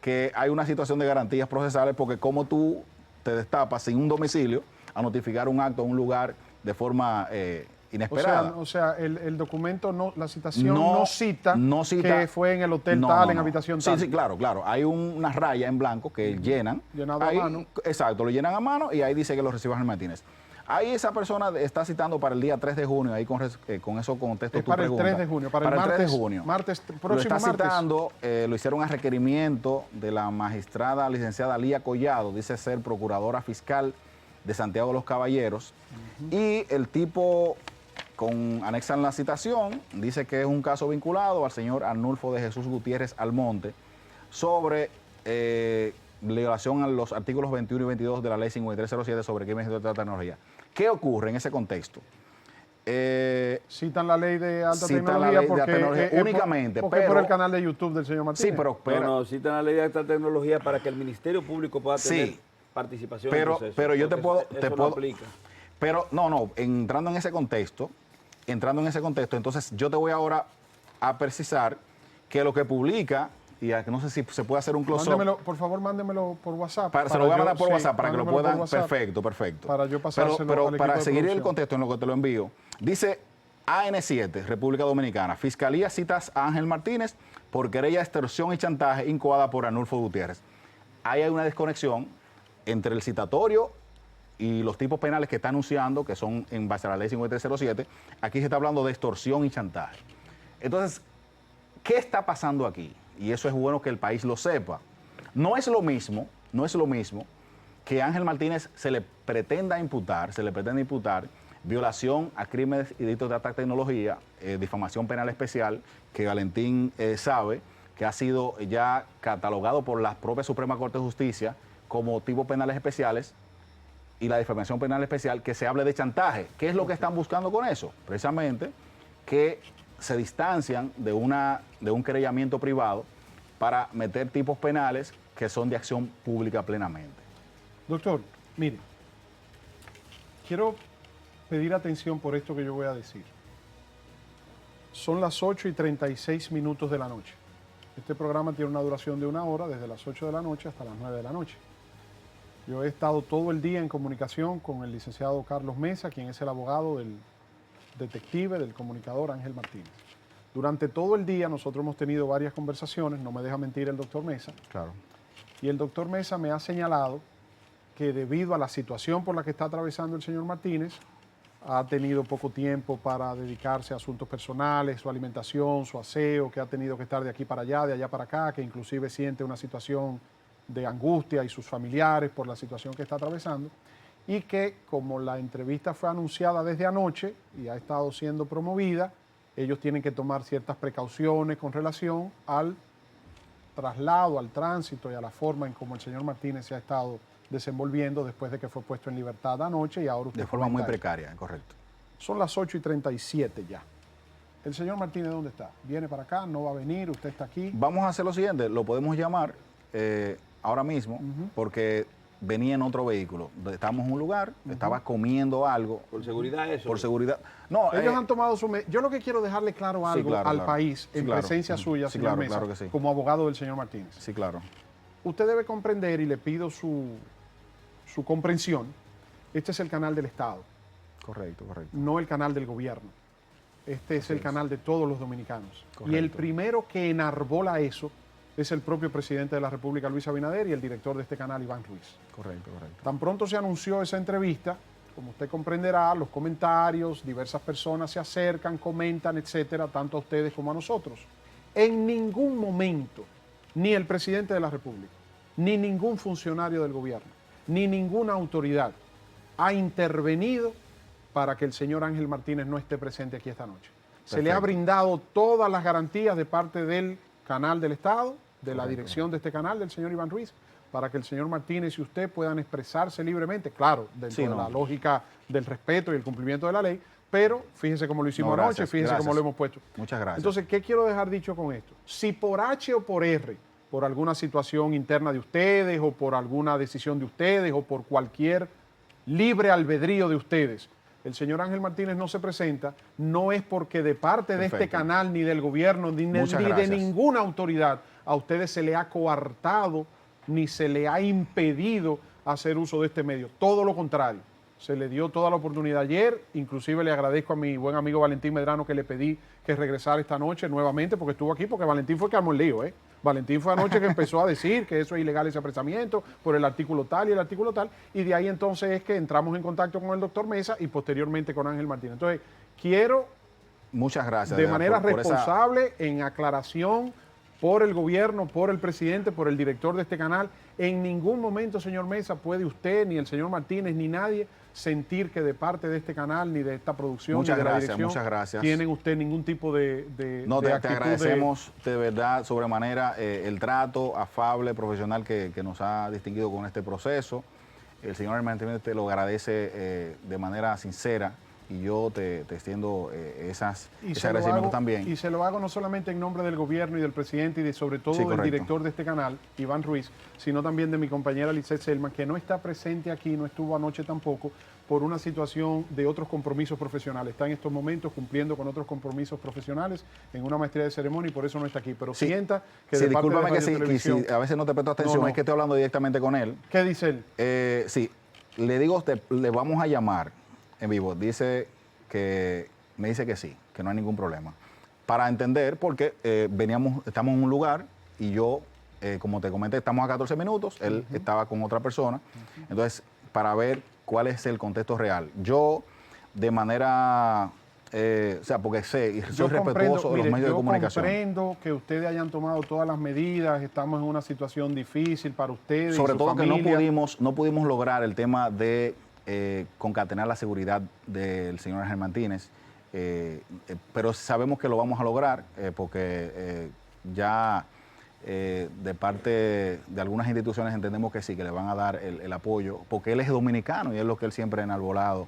Speaker 1: que hay una situación de garantías procesales, porque como tú te destapas sin un domicilio a notificar un acto a un lugar de forma inesperada.
Speaker 2: O sea, el documento, la citación no cita que fue en el hotel tal, en habitación tal.
Speaker 1: Sí, claro. Hay una raya en blanco que llenan.
Speaker 2: Llenado
Speaker 1: ahí,
Speaker 2: a mano.
Speaker 1: Exacto, lo llenan a mano y ahí dice que lo recibe Ángel Martínez. Ahí esa persona está citando para el día 3 de junio, ahí con eso contesto
Speaker 2: Es
Speaker 1: tu
Speaker 2: para
Speaker 1: pregunta.
Speaker 2: el 3 de junio, para el martes,
Speaker 1: 3 de junio.
Speaker 2: próximo
Speaker 1: lo está
Speaker 2: martes.
Speaker 1: citando, lo hicieron a requerimiento de la magistrada licenciada Lía Collado, dice ser procuradora fiscal de Santiago de los Caballeros, y el tipo anexan la citación, dice que es un caso vinculado al señor Arnulfo de Jesús Gutiérrez Almonte sobre violación a los artículos 21 y 22 de la ley 5307 sobre crímenes de alta tecnología. ¿Qué ocurre en ese contexto?
Speaker 2: Citan la ley de alta
Speaker 1: citan
Speaker 2: tecnología
Speaker 1: la ley de
Speaker 2: porque,
Speaker 1: alta tecnología únicamente,
Speaker 2: porque
Speaker 1: pero-
Speaker 2: por el canal de YouTube del señor Martínez.
Speaker 1: Sí, pero
Speaker 4: No, citan la ley de alta tecnología para que el Ministerio Público pueda tener
Speaker 1: Sí,
Speaker 4: participación en el proceso.
Speaker 1: pero yo te
Speaker 4: Porque
Speaker 1: puedo...
Speaker 4: eso no aplica.
Speaker 1: Pero entrando en ese contexto, entonces yo te voy ahora a precisar que lo que publica, y no sé si se puede hacer un close-up.
Speaker 2: Por favor, mándemelo por WhatsApp.
Speaker 1: Se lo voy a mandar por WhatsApp para que lo
Speaker 2: mándemelo por
Speaker 1: puedan.
Speaker 2: WhatsApp.
Speaker 1: Perfecto.
Speaker 2: Para yo pasárselo
Speaker 1: Pero
Speaker 2: al
Speaker 1: para
Speaker 2: equipo de
Speaker 1: seguir el
Speaker 2: producción.
Speaker 1: contexto en lo que te lo envío, dice AN7, República Dominicana. Fiscalía citas a Ángel Martínez por querella de extorsión y chantaje incoada por Arnulfo Gutiérrez. Ahí hay una desconexión entre el citatorio y los tipos penales que está anunciando, que son en base a la ley 5307. Aquí se está hablando de extorsión y chantaje. Entonces, ¿qué está pasando aquí? Y eso es bueno que el país lo sepa. No es lo mismo que a Ángel Martínez se le pretenda imputar violación a crímenes y delitos de alta tecnología, difamación penal especial, que Valentín sabe que ha sido ya catalogado por la propia Suprema Corte de Justicia como tipos penales especiales, y la difamación penal especial, que se hable de chantaje. ¿Qué es lo que están buscando con eso? Precisamente que se distancian de un querellamiento privado para meter tipos penales que son de acción pública plenamente.
Speaker 2: Doctor, mire, quiero pedir atención por esto que yo voy a decir. Son las 8:36 de la noche. Este programa tiene una duración de 1 hora, desde las 8 de la noche hasta las 9 de la noche. Yo he estado todo el día en comunicación con el licenciado Carlos Mesa, quien es el abogado del detective, del comunicador Ángel Martínez. Durante todo el día nosotros hemos tenido varias conversaciones, no me deja mentir el doctor Mesa,
Speaker 1: Claro.
Speaker 2: y el doctor Mesa me ha señalado que debido a la situación por la que está atravesando el señor Martínez, ha tenido poco tiempo para dedicarse a asuntos personales, su alimentación, su aseo, que ha tenido que estar de aquí para allá, de allá para acá, que inclusive siente una situación de angustia y sus familiares por la situación que está atravesando, y que como la entrevista fue anunciada desde anoche y ha estado siendo promovida, ellos tienen que tomar ciertas precauciones con relación al traslado, al tránsito y a la forma en cómo el señor Martínez se ha estado desenvolviendo después de que fue puesto en libertad anoche y ahora usted
Speaker 1: De forma muy
Speaker 2: comenta
Speaker 1: precaria, correcto.
Speaker 2: Son las 8:37 ya. ¿El señor Martínez dónde está? ¿Viene para acá? ¿No va a venir? ¿Usted está aquí?
Speaker 1: Vamos a hacer lo siguiente, lo podemos llamar ahora mismo, porque venía en otro vehículo. Estábamos en un lugar, estaba comiendo algo.
Speaker 4: Por seguridad eso.
Speaker 1: Por seguridad. No,
Speaker 2: Ellos han tomado su... Yo lo que quiero dejarle claro algo
Speaker 1: claro,
Speaker 2: al
Speaker 1: claro.
Speaker 2: país,
Speaker 1: Sí,
Speaker 2: en
Speaker 1: claro.
Speaker 2: presencia suya,
Speaker 1: Sí,
Speaker 2: señor
Speaker 1: claro,
Speaker 2: Mesa,
Speaker 1: claro que sí.
Speaker 2: como abogado del señor Martínez.
Speaker 1: Sí, claro.
Speaker 2: Usted debe comprender, y le pido su comprensión, este es el canal del Estado,
Speaker 1: Correcto, correcto.
Speaker 2: no el canal del gobierno. Este es el canal de todos los dominicanos.
Speaker 1: Correcto.
Speaker 2: Y el primero que enarbola eso es el propio presidente de la República, Luis Abinader, y el director de este canal, Iván Ruiz.
Speaker 1: Correcto, correcto.
Speaker 2: Tan pronto se anunció esa entrevista, como usted comprenderá, los comentarios, diversas personas se acercan, comentan, etcétera, tanto a ustedes como a nosotros. En ningún momento, ni el presidente de la República, ni ningún funcionario del gobierno, ni ninguna autoridad ha intervenido para que el señor Ángel Martínez no esté presente aquí esta noche. Se le ha
Speaker 1: Perfecto.
Speaker 2: brindado todas las garantías de parte del canal del Estado, de la
Speaker 1: Correcto.
Speaker 2: dirección de este canal, del señor Iván Ruiz, para que el señor Martínez y usted puedan expresarse libremente, claro, dentro
Speaker 1: Sí,
Speaker 2: de
Speaker 1: no.
Speaker 2: la lógica del respeto y el cumplimiento de la ley, pero fíjense cómo lo hicimos
Speaker 1: No,
Speaker 2: anoche,
Speaker 1: gracias,
Speaker 2: fíjense
Speaker 1: gracias.
Speaker 2: cómo lo hemos puesto.
Speaker 1: Muchas gracias.
Speaker 2: Entonces, ¿qué quiero dejar dicho con esto? Si por H o por R, por alguna situación interna de ustedes, o por alguna decisión de ustedes, o por cualquier libre albedrío de ustedes, el señor Ángel Martínez no se presenta, no es porque de parte de este
Speaker 1: Perfecto.
Speaker 2: canal, ni del gobierno, ni
Speaker 1: Muchas
Speaker 2: de
Speaker 1: gracias.
Speaker 2: ninguna autoridad, a ustedes se le ha coartado, ni se le ha impedido hacer uso de este medio. Todo lo contrario. Se le dio toda la oportunidad ayer, inclusive le agradezco a mi buen amigo Valentín Medrano que le pedí que regresara esta noche nuevamente porque estuvo aquí, porque Valentín fue que armó el lío, ¿eh? Valentín fue anoche que empezó a decir que eso es ilegal, ese apresamiento, por el artículo tal y el artículo tal, y de ahí entonces es que entramos en contacto con el doctor Mesa y posteriormente con Ángel Martínez. Entonces, quiero
Speaker 1: Muchas gracias.
Speaker 2: de
Speaker 1: verdad,
Speaker 2: manera
Speaker 1: por esa-
Speaker 2: responsable, en aclaración por el gobierno, por el presidente, por el director de este canal. En ningún momento, señor Mesa, puede usted, ni el señor Martínez, ni nadie sentir que de parte de este canal, ni de esta producción,
Speaker 1: Muchas
Speaker 2: ni de la
Speaker 1: gracias,
Speaker 2: dirección,
Speaker 1: muchas gracias.
Speaker 2: tienen usted ningún tipo de
Speaker 1: No,
Speaker 2: de
Speaker 1: te
Speaker 2: actitud
Speaker 1: agradecemos de verdad sobremanera el trato afable, profesional que nos ha distinguido con este proceso. El señor Hernández te lo agradece de manera sincera y yo te extiendo ese agradecimiento también.
Speaker 2: Y se lo hago no solamente en nombre del gobierno y del presidente y de sobre todo
Speaker 1: Sí,
Speaker 2: del
Speaker 1: correcto.
Speaker 2: director de este canal, Iván Ruiz, sino también de mi compañera Lisette Selman, que no está presente aquí, no estuvo anoche tampoco, por una situación de otros compromisos profesionales. Está en estos momentos cumpliendo con otros compromisos profesionales en una maestría de ceremonia y por eso no está aquí. Pero
Speaker 1: Sí.
Speaker 2: sienta que
Speaker 1: Sí,
Speaker 2: de parte de
Speaker 1: discúlpame que
Speaker 2: Radio
Speaker 1: sí, que
Speaker 2: Televisión-
Speaker 1: si a veces no te presto atención,
Speaker 2: No, no.
Speaker 1: es que estoy hablando directamente con él.
Speaker 2: ¿Qué dice él?
Speaker 1: Sí, le digo a usted, le vamos a llamar en vivo. Me dice que sí, que no hay ningún problema. Para entender, porque estamos en un lugar y yo, como te comenté, estamos a 14 minutos, él estaba con otra persona. Entonces, para ver cuál es el contexto real. Yo, de manera, porque sé y soy respetuoso de los medios de comunicación.
Speaker 2: Yo comprendo que ustedes hayan tomado todas las medidas, estamos en una situación difícil para ustedes.
Speaker 1: Sobre
Speaker 2: y su
Speaker 1: todo que
Speaker 2: familia.
Speaker 1: no pudimos lograr el tema de concatenar la seguridad del señor Ángel Martínez, pero sabemos que lo vamos a lograr porque ya de parte de algunas instituciones entendemos que sí, que le van a dar el apoyo, porque él es dominicano y es lo que él siempre ha enarbolado.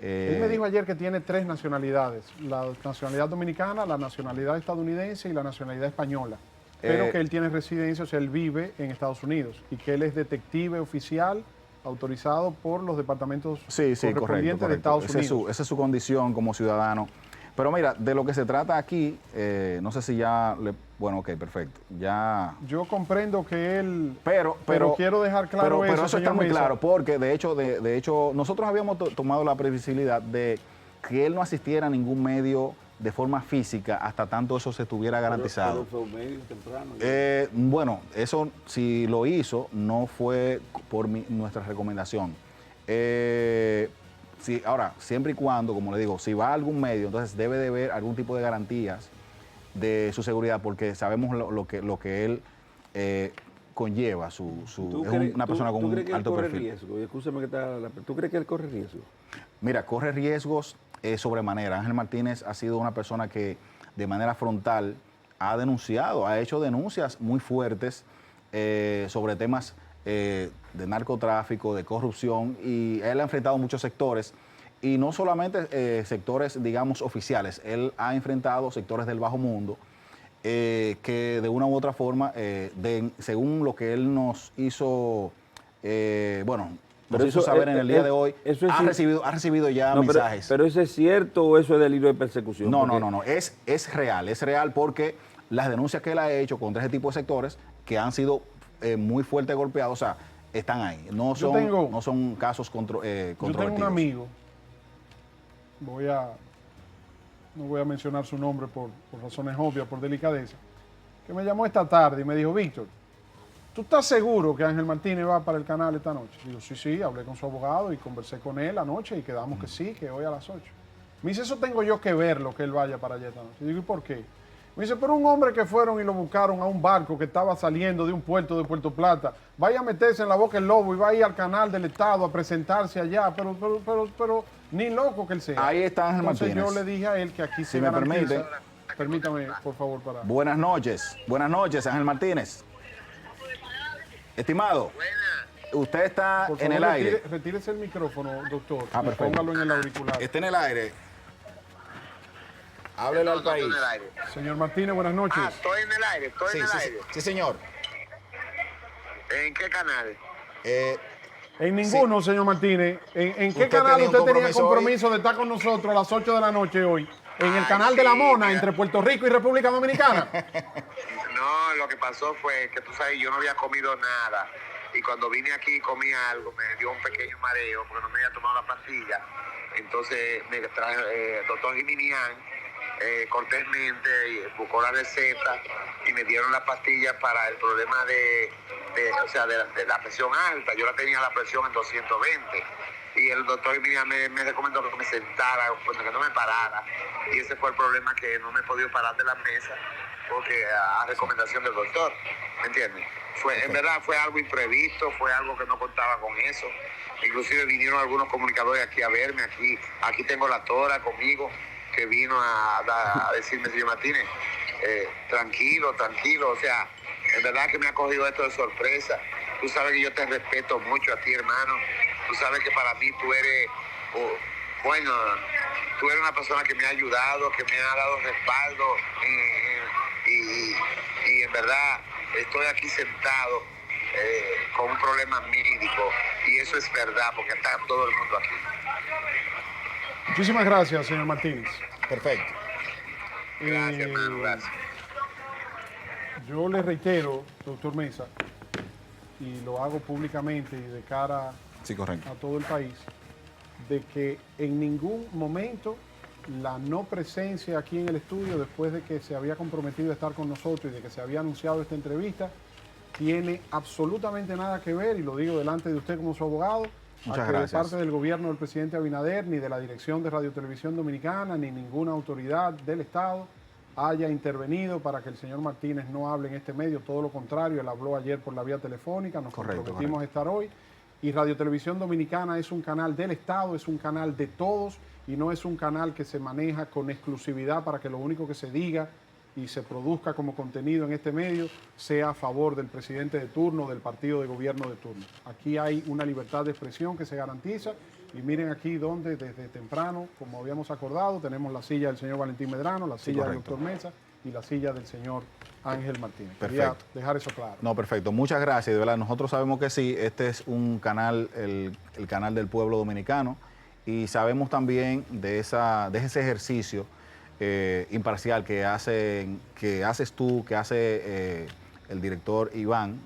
Speaker 2: Él me dijo ayer que tiene 3 nacionalidades, la nacionalidad dominicana, la nacionalidad estadounidense y la nacionalidad española, pero que él tiene residencia, o sea, él vive en Estados Unidos y que él es detective oficial autorizado por los departamentos correspondientes de Estados Unidos.
Speaker 1: Esa es su condición como ciudadano. Pero mira, de lo que se trata aquí, no sé si bueno, ok, perfecto. Ya.
Speaker 2: Yo comprendo que él...
Speaker 1: Pero
Speaker 2: quiero dejar claro
Speaker 1: pero eso está
Speaker 2: señor
Speaker 1: muy
Speaker 2: Mesa.
Speaker 1: claro, porque de hecho nosotros habíamos tomado la previsibilidad de que él no asistiera a ningún medio de forma física hasta tanto eso se estuviera garantizado.
Speaker 4: Pero fue un medio temprano.
Speaker 1: Bueno, eso si lo hizo no fue por nuestra recomendación. Sí, ahora, siempre y cuando, como le digo, si va a algún medio, entonces debe de haber algún tipo de garantías de su seguridad, porque sabemos lo que él conlleva. Es una persona con un alto perfil.
Speaker 4: Riesgo? Escúchame ¿tú crees que él corre riesgo?
Speaker 1: Mira, corre riesgos sobremanera. Ángel Martínez ha sido una persona que de manera frontal ha denunciado, ha hecho denuncias muy fuertes sobre temas de narcotráfico, de corrupción, y él ha enfrentado muchos sectores, y no solamente sectores, digamos, oficiales, él ha enfrentado sectores del bajo mundo que de una u otra forma, según lo que él nos hizo, nos hizo saber en el día de hoy, ha recibido ya mensajes.
Speaker 4: Pero ¿eso es cierto o eso es delirio de persecución?
Speaker 1: No, es real porque las denuncias que él ha hecho contra ese tipo de sectores que han sido muy fuerte golpeados, o sea, están ahí. No son casos controvertidos.
Speaker 2: Yo tengo un amigo, no voy a mencionar su nombre por razones obvias, por delicadeza, que me llamó esta tarde y me dijo: Víctor, ¿tú estás seguro que Ángel Martínez va para el canal esta noche? Digo, sí, hablé con su abogado y conversé con él anoche y quedamos que sí, que hoy a las 8. Me dice: eso tengo yo que verlo, que él vaya para allá esta noche. Digo, ¿y por qué? Me dice: pero un hombre que fueron y lo buscaron a un barco que estaba saliendo de un puerto de Puerto Plata, vaya a meterse en la boca del lobo y va a ir al canal del Estado a presentarse allá, pero ni loco que él sea.
Speaker 1: Ahí está Ángel Martínez.
Speaker 2: Entonces yo le dije a él que aquí se garantiza. Permítame, por favor, para...
Speaker 1: Buenas noches, Ángel Martínez. Estimado, usted está
Speaker 2: por
Speaker 1: en
Speaker 2: favor,
Speaker 1: el aire.
Speaker 2: Retírese el micrófono, doctor, y
Speaker 1: perfecto.
Speaker 2: póngalo en el auricular.
Speaker 1: Está en el aire. Háblele al país.
Speaker 2: Señor Martínez, buenas noches.
Speaker 5: Estoy en el aire, estoy en el aire.
Speaker 1: Sí, señor.
Speaker 5: ¿En qué canal?
Speaker 2: En ninguno, señor Martínez. ¿En qué
Speaker 1: Usted
Speaker 2: canal
Speaker 1: tenía un
Speaker 2: usted tenía
Speaker 1: compromiso
Speaker 2: compromiso de estar con nosotros a las 8 de la noche hoy? ¿En el canal de La Mona, entre Puerto Rico y República Dominicana?
Speaker 5: No, lo que pasó fue que tú sabes, yo no había comido nada. Y cuando vine aquí comí algo, me dio un pequeño mareo porque no me había tomado la pastilla. Entonces me traje doctor Jiminián, cortésmente buscó la receta y me dieron la pastilla para el problema de la presión alta. Yo la tenía la presión en 220 y el doctor Jiminián me recomendó que me sentara, pues, que no me parara, y ese fue el problema, que no me he podido parar de la mesa porque a recomendación del doctor, ¿me entiendes? En verdad fue algo imprevisto, fue algo que no contaba con eso. Inclusive vinieron algunos comunicadores aquí a verme, aquí tengo la Tora conmigo, que vino a decirme: señor Martínez, tranquilo, o sea, en verdad que me ha cogido esto de sorpresa. Tú sabes que yo te respeto mucho a ti, hermano. Tú sabes que para mí tú eres, tú eres una persona que me ha ayudado, que me ha dado respaldo, y en verdad estoy aquí sentado con un problema médico, y eso es verdad porque está todo el mundo aquí.
Speaker 2: Muchísimas gracias, señor Martínez.
Speaker 1: Perfecto.
Speaker 5: Gracias, hermano, gracias.
Speaker 2: Yo le reitero, doctor Mesa, y lo hago públicamente y de cara a todo el país, de que en ningún momento la no presencia aquí en el estudio, después de que se había comprometido a estar con nosotros y de que se había anunciado esta entrevista, tiene absolutamente nada que ver, y lo digo delante de usted como su abogado,
Speaker 1: Muchas
Speaker 2: que
Speaker 1: gracias.
Speaker 2: de parte del gobierno del presidente Abinader, ni de la dirección de Radio Televisión Dominicana, ni ninguna autoridad del Estado haya intervenido para que el señor Martínez no hable en este medio. Todo lo contrario, él habló ayer por la vía telefónica, nos comprometimos a estar hoy. Y Radio Televisión Dominicana es un canal del Estado, es un canal de todos, y no es un canal que se maneja con exclusividad para que lo único que se diga y se produzca como contenido en este medio sea a favor del presidente de turno, del partido de gobierno de turno. Aquí hay una libertad de expresión que se garantiza, y miren aquí donde desde temprano, como habíamos acordado, tenemos la silla del señor Valentín Medrano, la silla del doctor Mesa y la silla del señor Ángel Martínez. Quería dejar eso claro.
Speaker 1: No, perfecto. Muchas gracias. De verdad, nosotros sabemos que sí, este es un canal, el canal del pueblo dominicano, y sabemos también de ese ejercicio imparcial que haces tú, que hace el director Iván,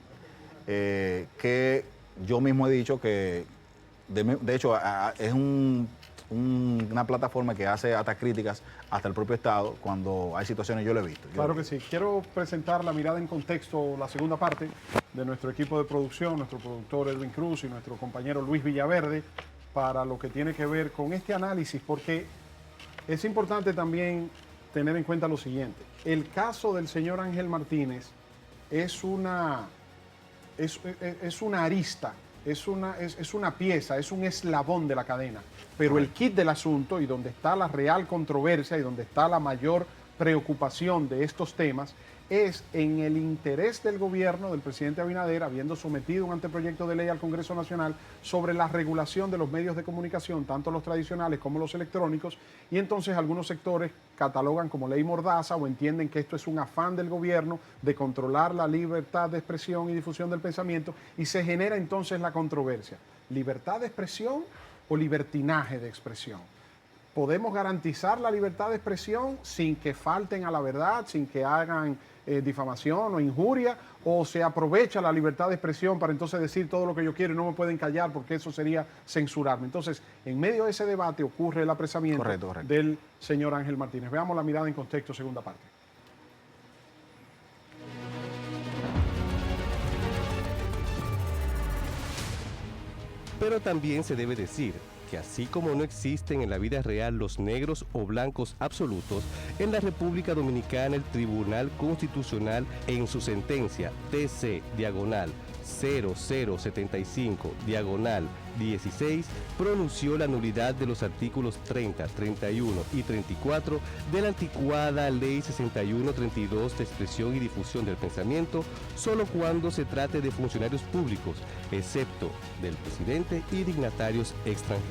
Speaker 1: que yo mismo he dicho que, de hecho, es un una plataforma que hace hasta críticas hasta el propio Estado cuando hay situaciones, yo lo he visto.
Speaker 2: Claro que sí. Quiero presentar la mirada en contexto, la segunda parte de nuestro equipo de producción, nuestro productor Edwin Cruz y nuestro compañero Luis Villaverde, para lo que tiene que ver con este análisis, porque es importante también tener en cuenta lo siguiente. El caso del señor Ángel Martínez es una arista, es una pieza, es un eslabón de la cadena. Pero el kit del asunto y donde está la real controversia y donde está la mayor preocupación de estos temas es en el interés del gobierno del presidente Abinader, habiendo sometido un anteproyecto de ley al Congreso Nacional sobre la regulación de los medios de comunicación, tanto los tradicionales como los electrónicos, y entonces algunos sectores catalogan como ley mordaza o entienden que esto es un afán del gobierno de controlar la libertad de expresión y difusión del pensamiento, y se genera entonces la controversia. ¿Libertad de expresión o libertinaje de expresión? ¿Podemos garantizar la libertad de expresión sin que falten a la verdad, sin que hagan difamación o injuria, o se aprovecha la libertad de expresión para entonces decir todo lo que yo quiero y no me pueden callar porque eso sería censurarme? Entonces, en medio de ese debate ocurre el apresamiento del señor Ángel Martínez. Veamos la mirada en contexto, segunda parte.
Speaker 3: Pero también se debe decir que así como no existen en la vida real los negros o blancos absolutos, en la República Dominicana el Tribunal Constitucional en su sentencia TC/0075/16 pronunció la nulidad de los artículos 30, 31 y 34 de la anticuada Ley 6132 de expresión y difusión del pensamiento, solo cuando se trate de funcionarios públicos, excepto del presidente y dignatarios extranjeros.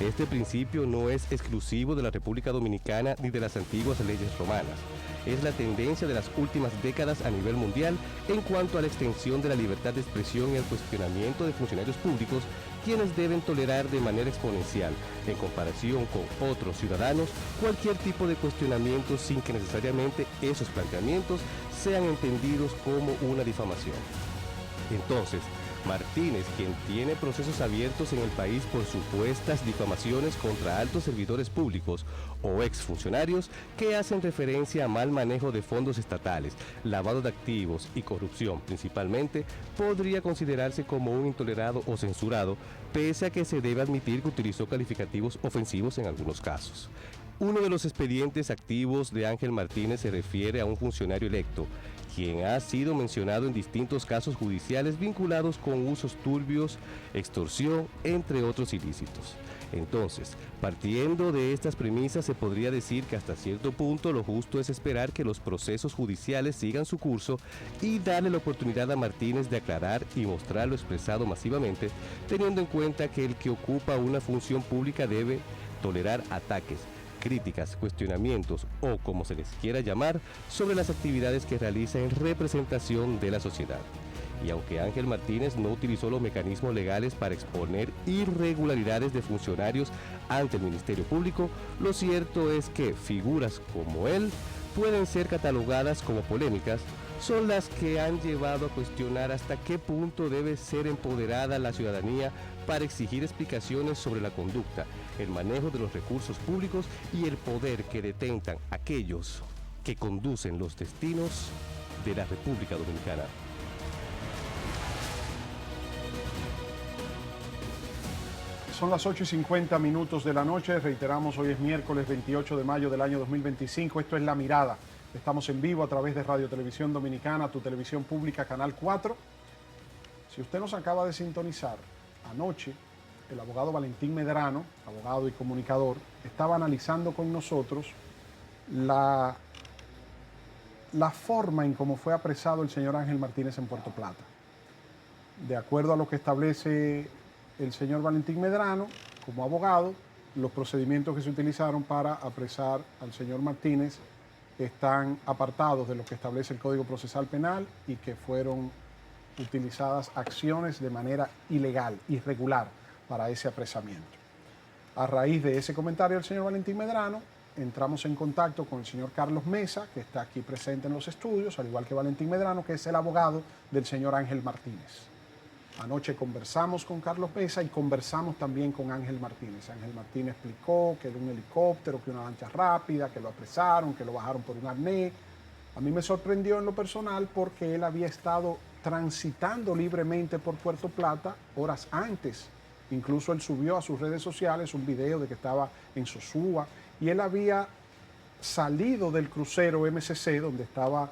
Speaker 3: Este principio no es exclusivo de la República Dominicana ni de las antiguas leyes romanas. Es la tendencia de las últimas décadas a nivel mundial en cuanto a la extensión de la libertad de expresión y el cuestionamiento de funcionarios públicos, quienes deben tolerar de manera exponencial, en comparación con otros ciudadanos, cualquier tipo de cuestionamiento sin que necesariamente esos planteamientos sean entendidos como una difamación. Entonces, Martínez, quien tiene procesos abiertos en el país por supuestas difamaciones contra altos servidores públicos o exfuncionarios que hacen referencia a mal manejo de fondos estatales, lavado de activos y corrupción principalmente, podría considerarse como un intolerado o censurado, pese a que se debe admitir que utilizó calificativos ofensivos en algunos casos. Uno de los expedientes activos de Ángel Martínez se refiere a un funcionario electo, quien ha sido mencionado en distintos casos judiciales vinculados con usos turbios, extorsión, entre otros ilícitos. Entonces, partiendo de estas premisas, se podría decir que hasta cierto punto lo justo es esperar que los procesos judiciales sigan su curso y darle la oportunidad a Martínez de aclarar y mostrar lo expresado masivamente, teniendo en cuenta que el que ocupa una función pública debe tolerar ataques, críticas, cuestionamientos o como se les quiera llamar sobre las actividades que realiza en representación de la sociedad. Y aunque Ángel Martínez no utilizó los mecanismos legales para exponer irregularidades de funcionarios ante el Ministerio Público, lo cierto es que figuras como él pueden ser catalogadas como polémicas, son las que han llevado a cuestionar hasta qué punto debe ser empoderada la ciudadanía para exigir explicaciones sobre la conducta, el manejo de los recursos públicos y el poder que detentan aquellos que conducen los destinos de la República Dominicana.
Speaker 2: Son las 8:50 de la noche. Reiteramos, hoy es miércoles 28 de mayo del año 2025. Esto es La Mirada. Estamos en vivo a través de Radio Televisión Dominicana, tu televisión pública, Canal 4. Si usted nos acaba de sintonizar, anoche el abogado Valentín Medrano, abogado y comunicador, estaba analizando con nosotros la forma en cómo fue apresado el señor Ángel Martínez en Puerto Plata. De acuerdo a lo que establece el señor Valentín Medrano, como abogado, los procedimientos que se utilizaron para apresar al señor Martínez están apartados de lo que establece el Código Procesal Penal y que fueron utilizadas acciones de manera ilegal, irregular, para ese apresamiento. A raíz de ese comentario del señor Valentín Medrano, entramos en contacto con el señor Carlos Mesa, que está aquí presente en los estudios, al igual que Valentín Medrano, que es el abogado del señor Ángel Martínez. Anoche conversamos con Carlos Mesa y conversamos también con Ángel Martínez. Ángel Martínez explicó que era un helicóptero, que una lancha rápida, que lo apresaron, que lo bajaron por un arnés. A mí me sorprendió en lo personal porque él había estado transitando libremente por Puerto Plata horas antes. Incluso él subió a sus redes sociales un video de que estaba en Sosúa y él había salido del crucero MSC donde estaba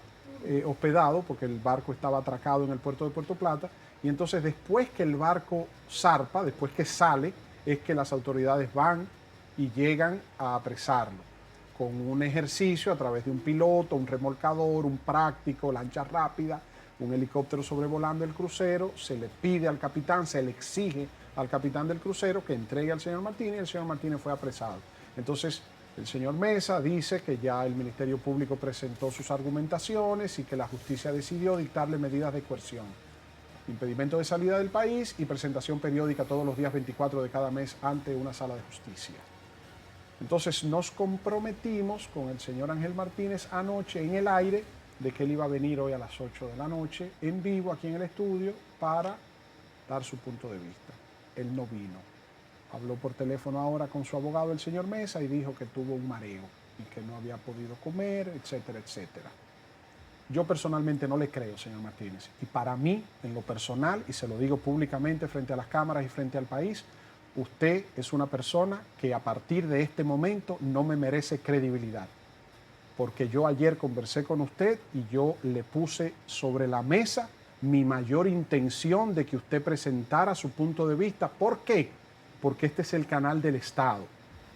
Speaker 2: hospedado porque el barco estaba atracado en el puerto de Puerto Plata y entonces después que el barco zarpa, después que sale, es que las autoridades van y llegan a apresarlo con un ejercicio a través de un piloto, un remolcador, un práctico, lancha rápida, un helicóptero sobrevolando el crucero. Se le pide al capitán, se le exige al capitán del crucero que entregue al señor Martínez y el señor Martínez fue apresado. Entonces, el señor Mesa dice que ya el Ministerio Público presentó sus argumentaciones y que la justicia decidió dictarle medidas de coerción. Impedimento de salida del país y presentación periódica todos los días 24 de cada mes ante una sala de justicia. Entonces nos comprometimos con el señor Ángel Martínez anoche en el aire de que él iba a venir hoy a las 8 de la noche en vivo aquí en el estudio para dar su punto de vista. Él no vino. Habló por teléfono ahora con su abogado, el señor Mesa, y dijo que tuvo un mareo y que no había podido comer, etcétera, etcétera. Yo personalmente no le creo, señor Martínez. Y para mí, en lo personal, y se lo digo públicamente frente a las cámaras y frente al país, usted es una persona que a partir de este momento no me merece credibilidad. Porque yo ayer conversé con usted y yo le puse sobre la mesa mi mayor intención de que usted presentara su punto de vista. ¿Por qué? Porque este es el canal del Estado.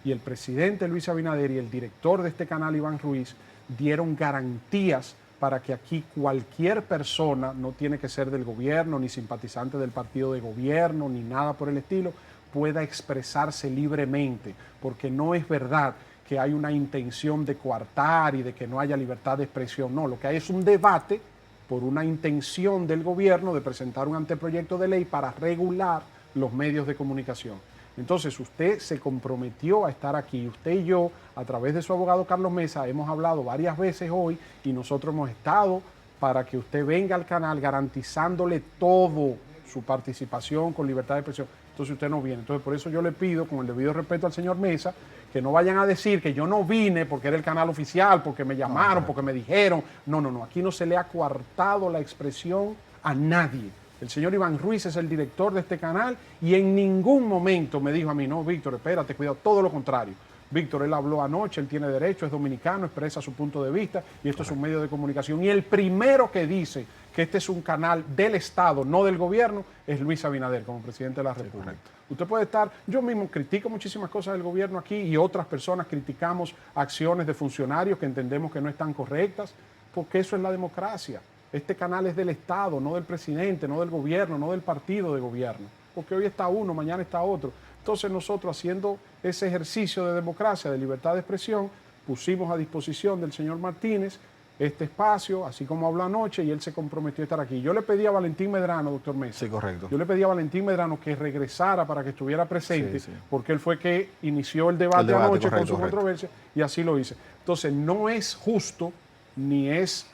Speaker 2: Y el presidente Luis Abinader y el director de este canal, Iván Ruiz, dieron garantías para que aquí cualquier persona, no tiene que ser del gobierno, ni simpatizante del partido de gobierno, ni nada por el estilo, pueda expresarse libremente, porque no es verdad que hay una intención de coartar y de que no haya libertad de expresión. No, lo que hay es un debate por una intención del gobierno de presentar un anteproyecto de ley para regular los medios de comunicación. Entonces usted se comprometió a estar aquí. Usted y yo, a través de su abogado Carlos Mesa, hemos hablado varias veces hoy y nosotros hemos estado para que usted venga al canal garantizándole todo su participación con libertad de expresión. Entonces usted no viene. Entonces por eso yo le pido, con el debido respeto al señor Mesa, que no vayan a decir que yo no vine porque era el canal oficial, porque me llamaron, porque me dijeron. No, no, no. Aquí no se le ha coartado la expresión a nadie. El señor Iván Ruiz es el director de este canal y en ningún momento me dijo a mí, no, Víctor, espérate, cuidado, todo lo contrario. Víctor, él habló anoche, él tiene derecho, es dominicano, expresa su punto de vista y esto es un medio de comunicación. Y el primero que dice que este es un canal del Estado, no del gobierno, es Luis Abinader como presidente de la República. Usted puede estar, yo mismo critico muchísimas cosas del gobierno aquí y otras personas criticamos acciones de funcionarios que entendemos que no están correctas, porque eso es la democracia. Este canal es del Estado, no del presidente, no del gobierno, no del partido de gobierno. Porque hoy está uno, mañana está otro. Entonces nosotros, haciendo ese ejercicio de democracia, de libertad de expresión, pusimos a disposición del señor Martínez este espacio, así como habló anoche, y él se comprometió a estar aquí. Yo le pedí a Valentín Medrano, doctor Mesa.
Speaker 1: Sí, correcto.
Speaker 2: Yo le pedí a Valentín Medrano que regresara para que estuviera presente, porque él fue que inició el debate anoche con su controversia, y así lo hice. Entonces, no es justo, ni es...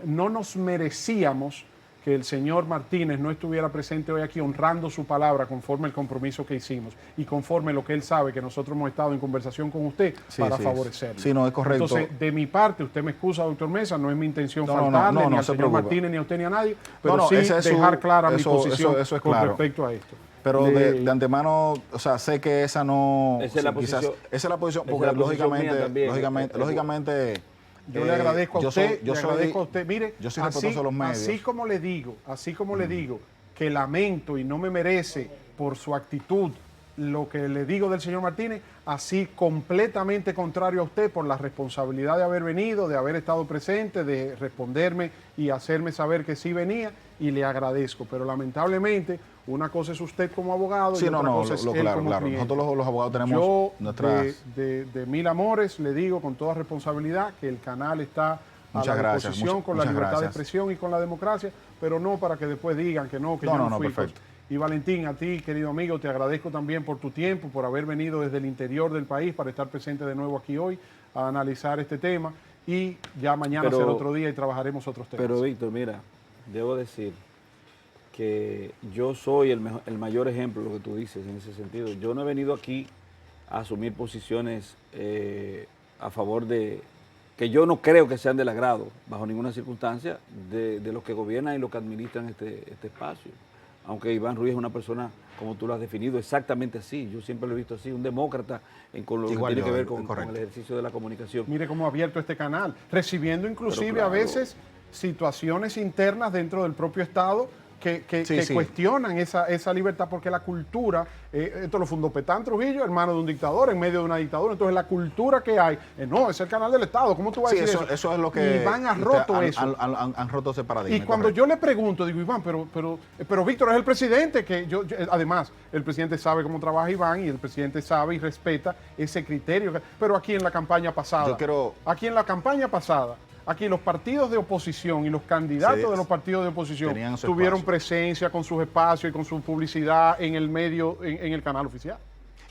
Speaker 2: no nos merecíamos que el señor Martínez no estuviera presente hoy aquí honrando su palabra conforme el compromiso que hicimos y conforme lo que él sabe que nosotros hemos estado en conversación con usted para favorecerlo.
Speaker 1: Sí, no, es correcto.
Speaker 2: Entonces, de mi parte, usted me excusa, doctor Mesa, no es mi intención faltarle ni al señor Martínez, ni a usted, ni a nadie, pero sí dejar clara mi posición con respecto a esto.
Speaker 1: Pero de antemano, o sea, sé que esa no...
Speaker 4: Esa es la posición.
Speaker 1: Esa es la posición, porque lógicamente
Speaker 2: yo le agradezco a usted, Mire,
Speaker 1: yo soy respetuoso de los medios.
Speaker 2: Así como le digo que lamento y no me merece por su actitud lo que le digo del señor Martínez, así completamente contrario a usted por la responsabilidad de haber venido, de haber estado presente, de responderme y hacerme saber que sí venía, y le agradezco. Pero lamentablemente, una cosa es usted como abogado y otra cosa es él como cliente.
Speaker 1: Nosotros los abogados tenemos
Speaker 2: yo,
Speaker 1: nuestras...
Speaker 2: de mil amores, le digo con toda responsabilidad que el canal está a la disposición con la libertad de expresión y con la democracia, pero no para que después digan que no, que yo no fui.
Speaker 1: Perfecto.
Speaker 2: Y Valentín, a ti, querido amigo, te agradezco también por tu tiempo, por haber venido desde el interior del país para estar presente de nuevo aquí hoy a analizar este tema, y ya mañana será otro día y trabajaremos otros temas.
Speaker 4: Pero Víctor, mira, debo decir que yo soy el mayor ejemplo de lo que tú dices en ese sentido. Yo no he venido aquí a asumir posiciones a favor de, que yo no creo que sean del agrado, bajo ninguna circunstancia, de los que gobiernan y los que administran este espacio. Aunque Iván Ruiz es una persona, como tú lo has definido, exactamente así. Yo siempre lo he visto así, un demócrata con lo que tiene que ver con el ejercicio de la comunicación.
Speaker 2: Mire cómo ha abierto este canal, recibiendo inclusive a veces situaciones internas dentro del propio Estado que cuestionan esa libertad, porque la cultura, esto lo fundó Petán Trujillo, hermano de un dictador, en medio de una dictadura. Entonces la cultura que hay, no, es el canal del Estado, ¿cómo tú vas a decir eso?
Speaker 1: Eso es lo que...
Speaker 2: Iván ha roto eso.
Speaker 1: Han roto ese paradigma.
Speaker 2: Y cuando yo le pregunto, digo, Iván, pero Víctor es el presidente, además, el presidente sabe cómo trabaja Iván y el presidente sabe y respeta ese criterio. Pero aquí en la campaña pasada, aquí los partidos de oposición y los candidatos de los partidos de oposición tuvieron presencia con sus espacios y con su publicidad en el medio, en el canal oficial.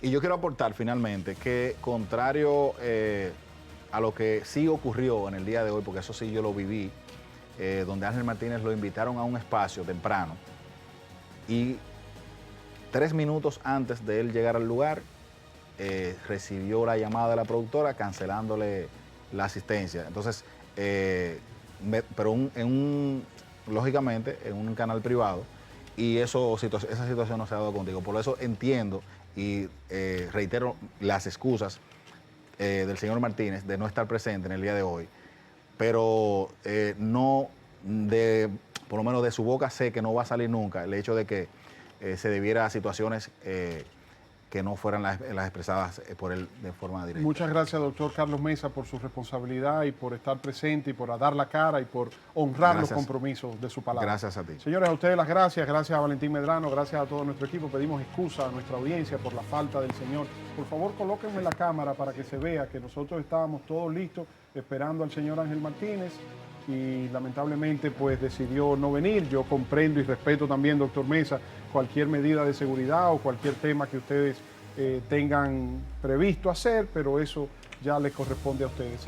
Speaker 1: Y yo quiero aportar finalmente que, contrario a lo que sí ocurrió en el día de hoy, porque eso sí yo lo viví, donde Ángel Martínez lo invitaron a un espacio temprano y 3 minutos antes de él llegar al lugar, recibió la llamada de la productora cancelándole la asistencia. Entonces, pero lógicamente en un canal privado, y esa situación no se ha dado contigo. Por eso entiendo y reitero las excusas del señor Martínez de no estar presente en el día de hoy, pero por lo menos de su boca sé que no va a salir nunca el hecho de que se debiera a situaciones que no fueran las expresadas por él de forma directa.
Speaker 2: Muchas gracias, doctor Carlos Mesa, por su responsabilidad y por estar presente y por dar la cara y por honrar los compromisos de su palabra.
Speaker 1: Gracias a ti.
Speaker 2: Señores, a ustedes las gracias a Valentín Medrano, gracias a todo nuestro equipo. Pedimos excusa a nuestra audiencia por la falta del señor. Por favor, colóquenme la cámara para que se vea que nosotros estábamos todos listos esperando al señor Ángel Martínez y lamentablemente pues decidió no venir. Yo comprendo y respeto también, doctor Mesa, cualquier medida de seguridad o cualquier tema que ustedes tengan previsto hacer, pero eso ya les corresponde a ustedes.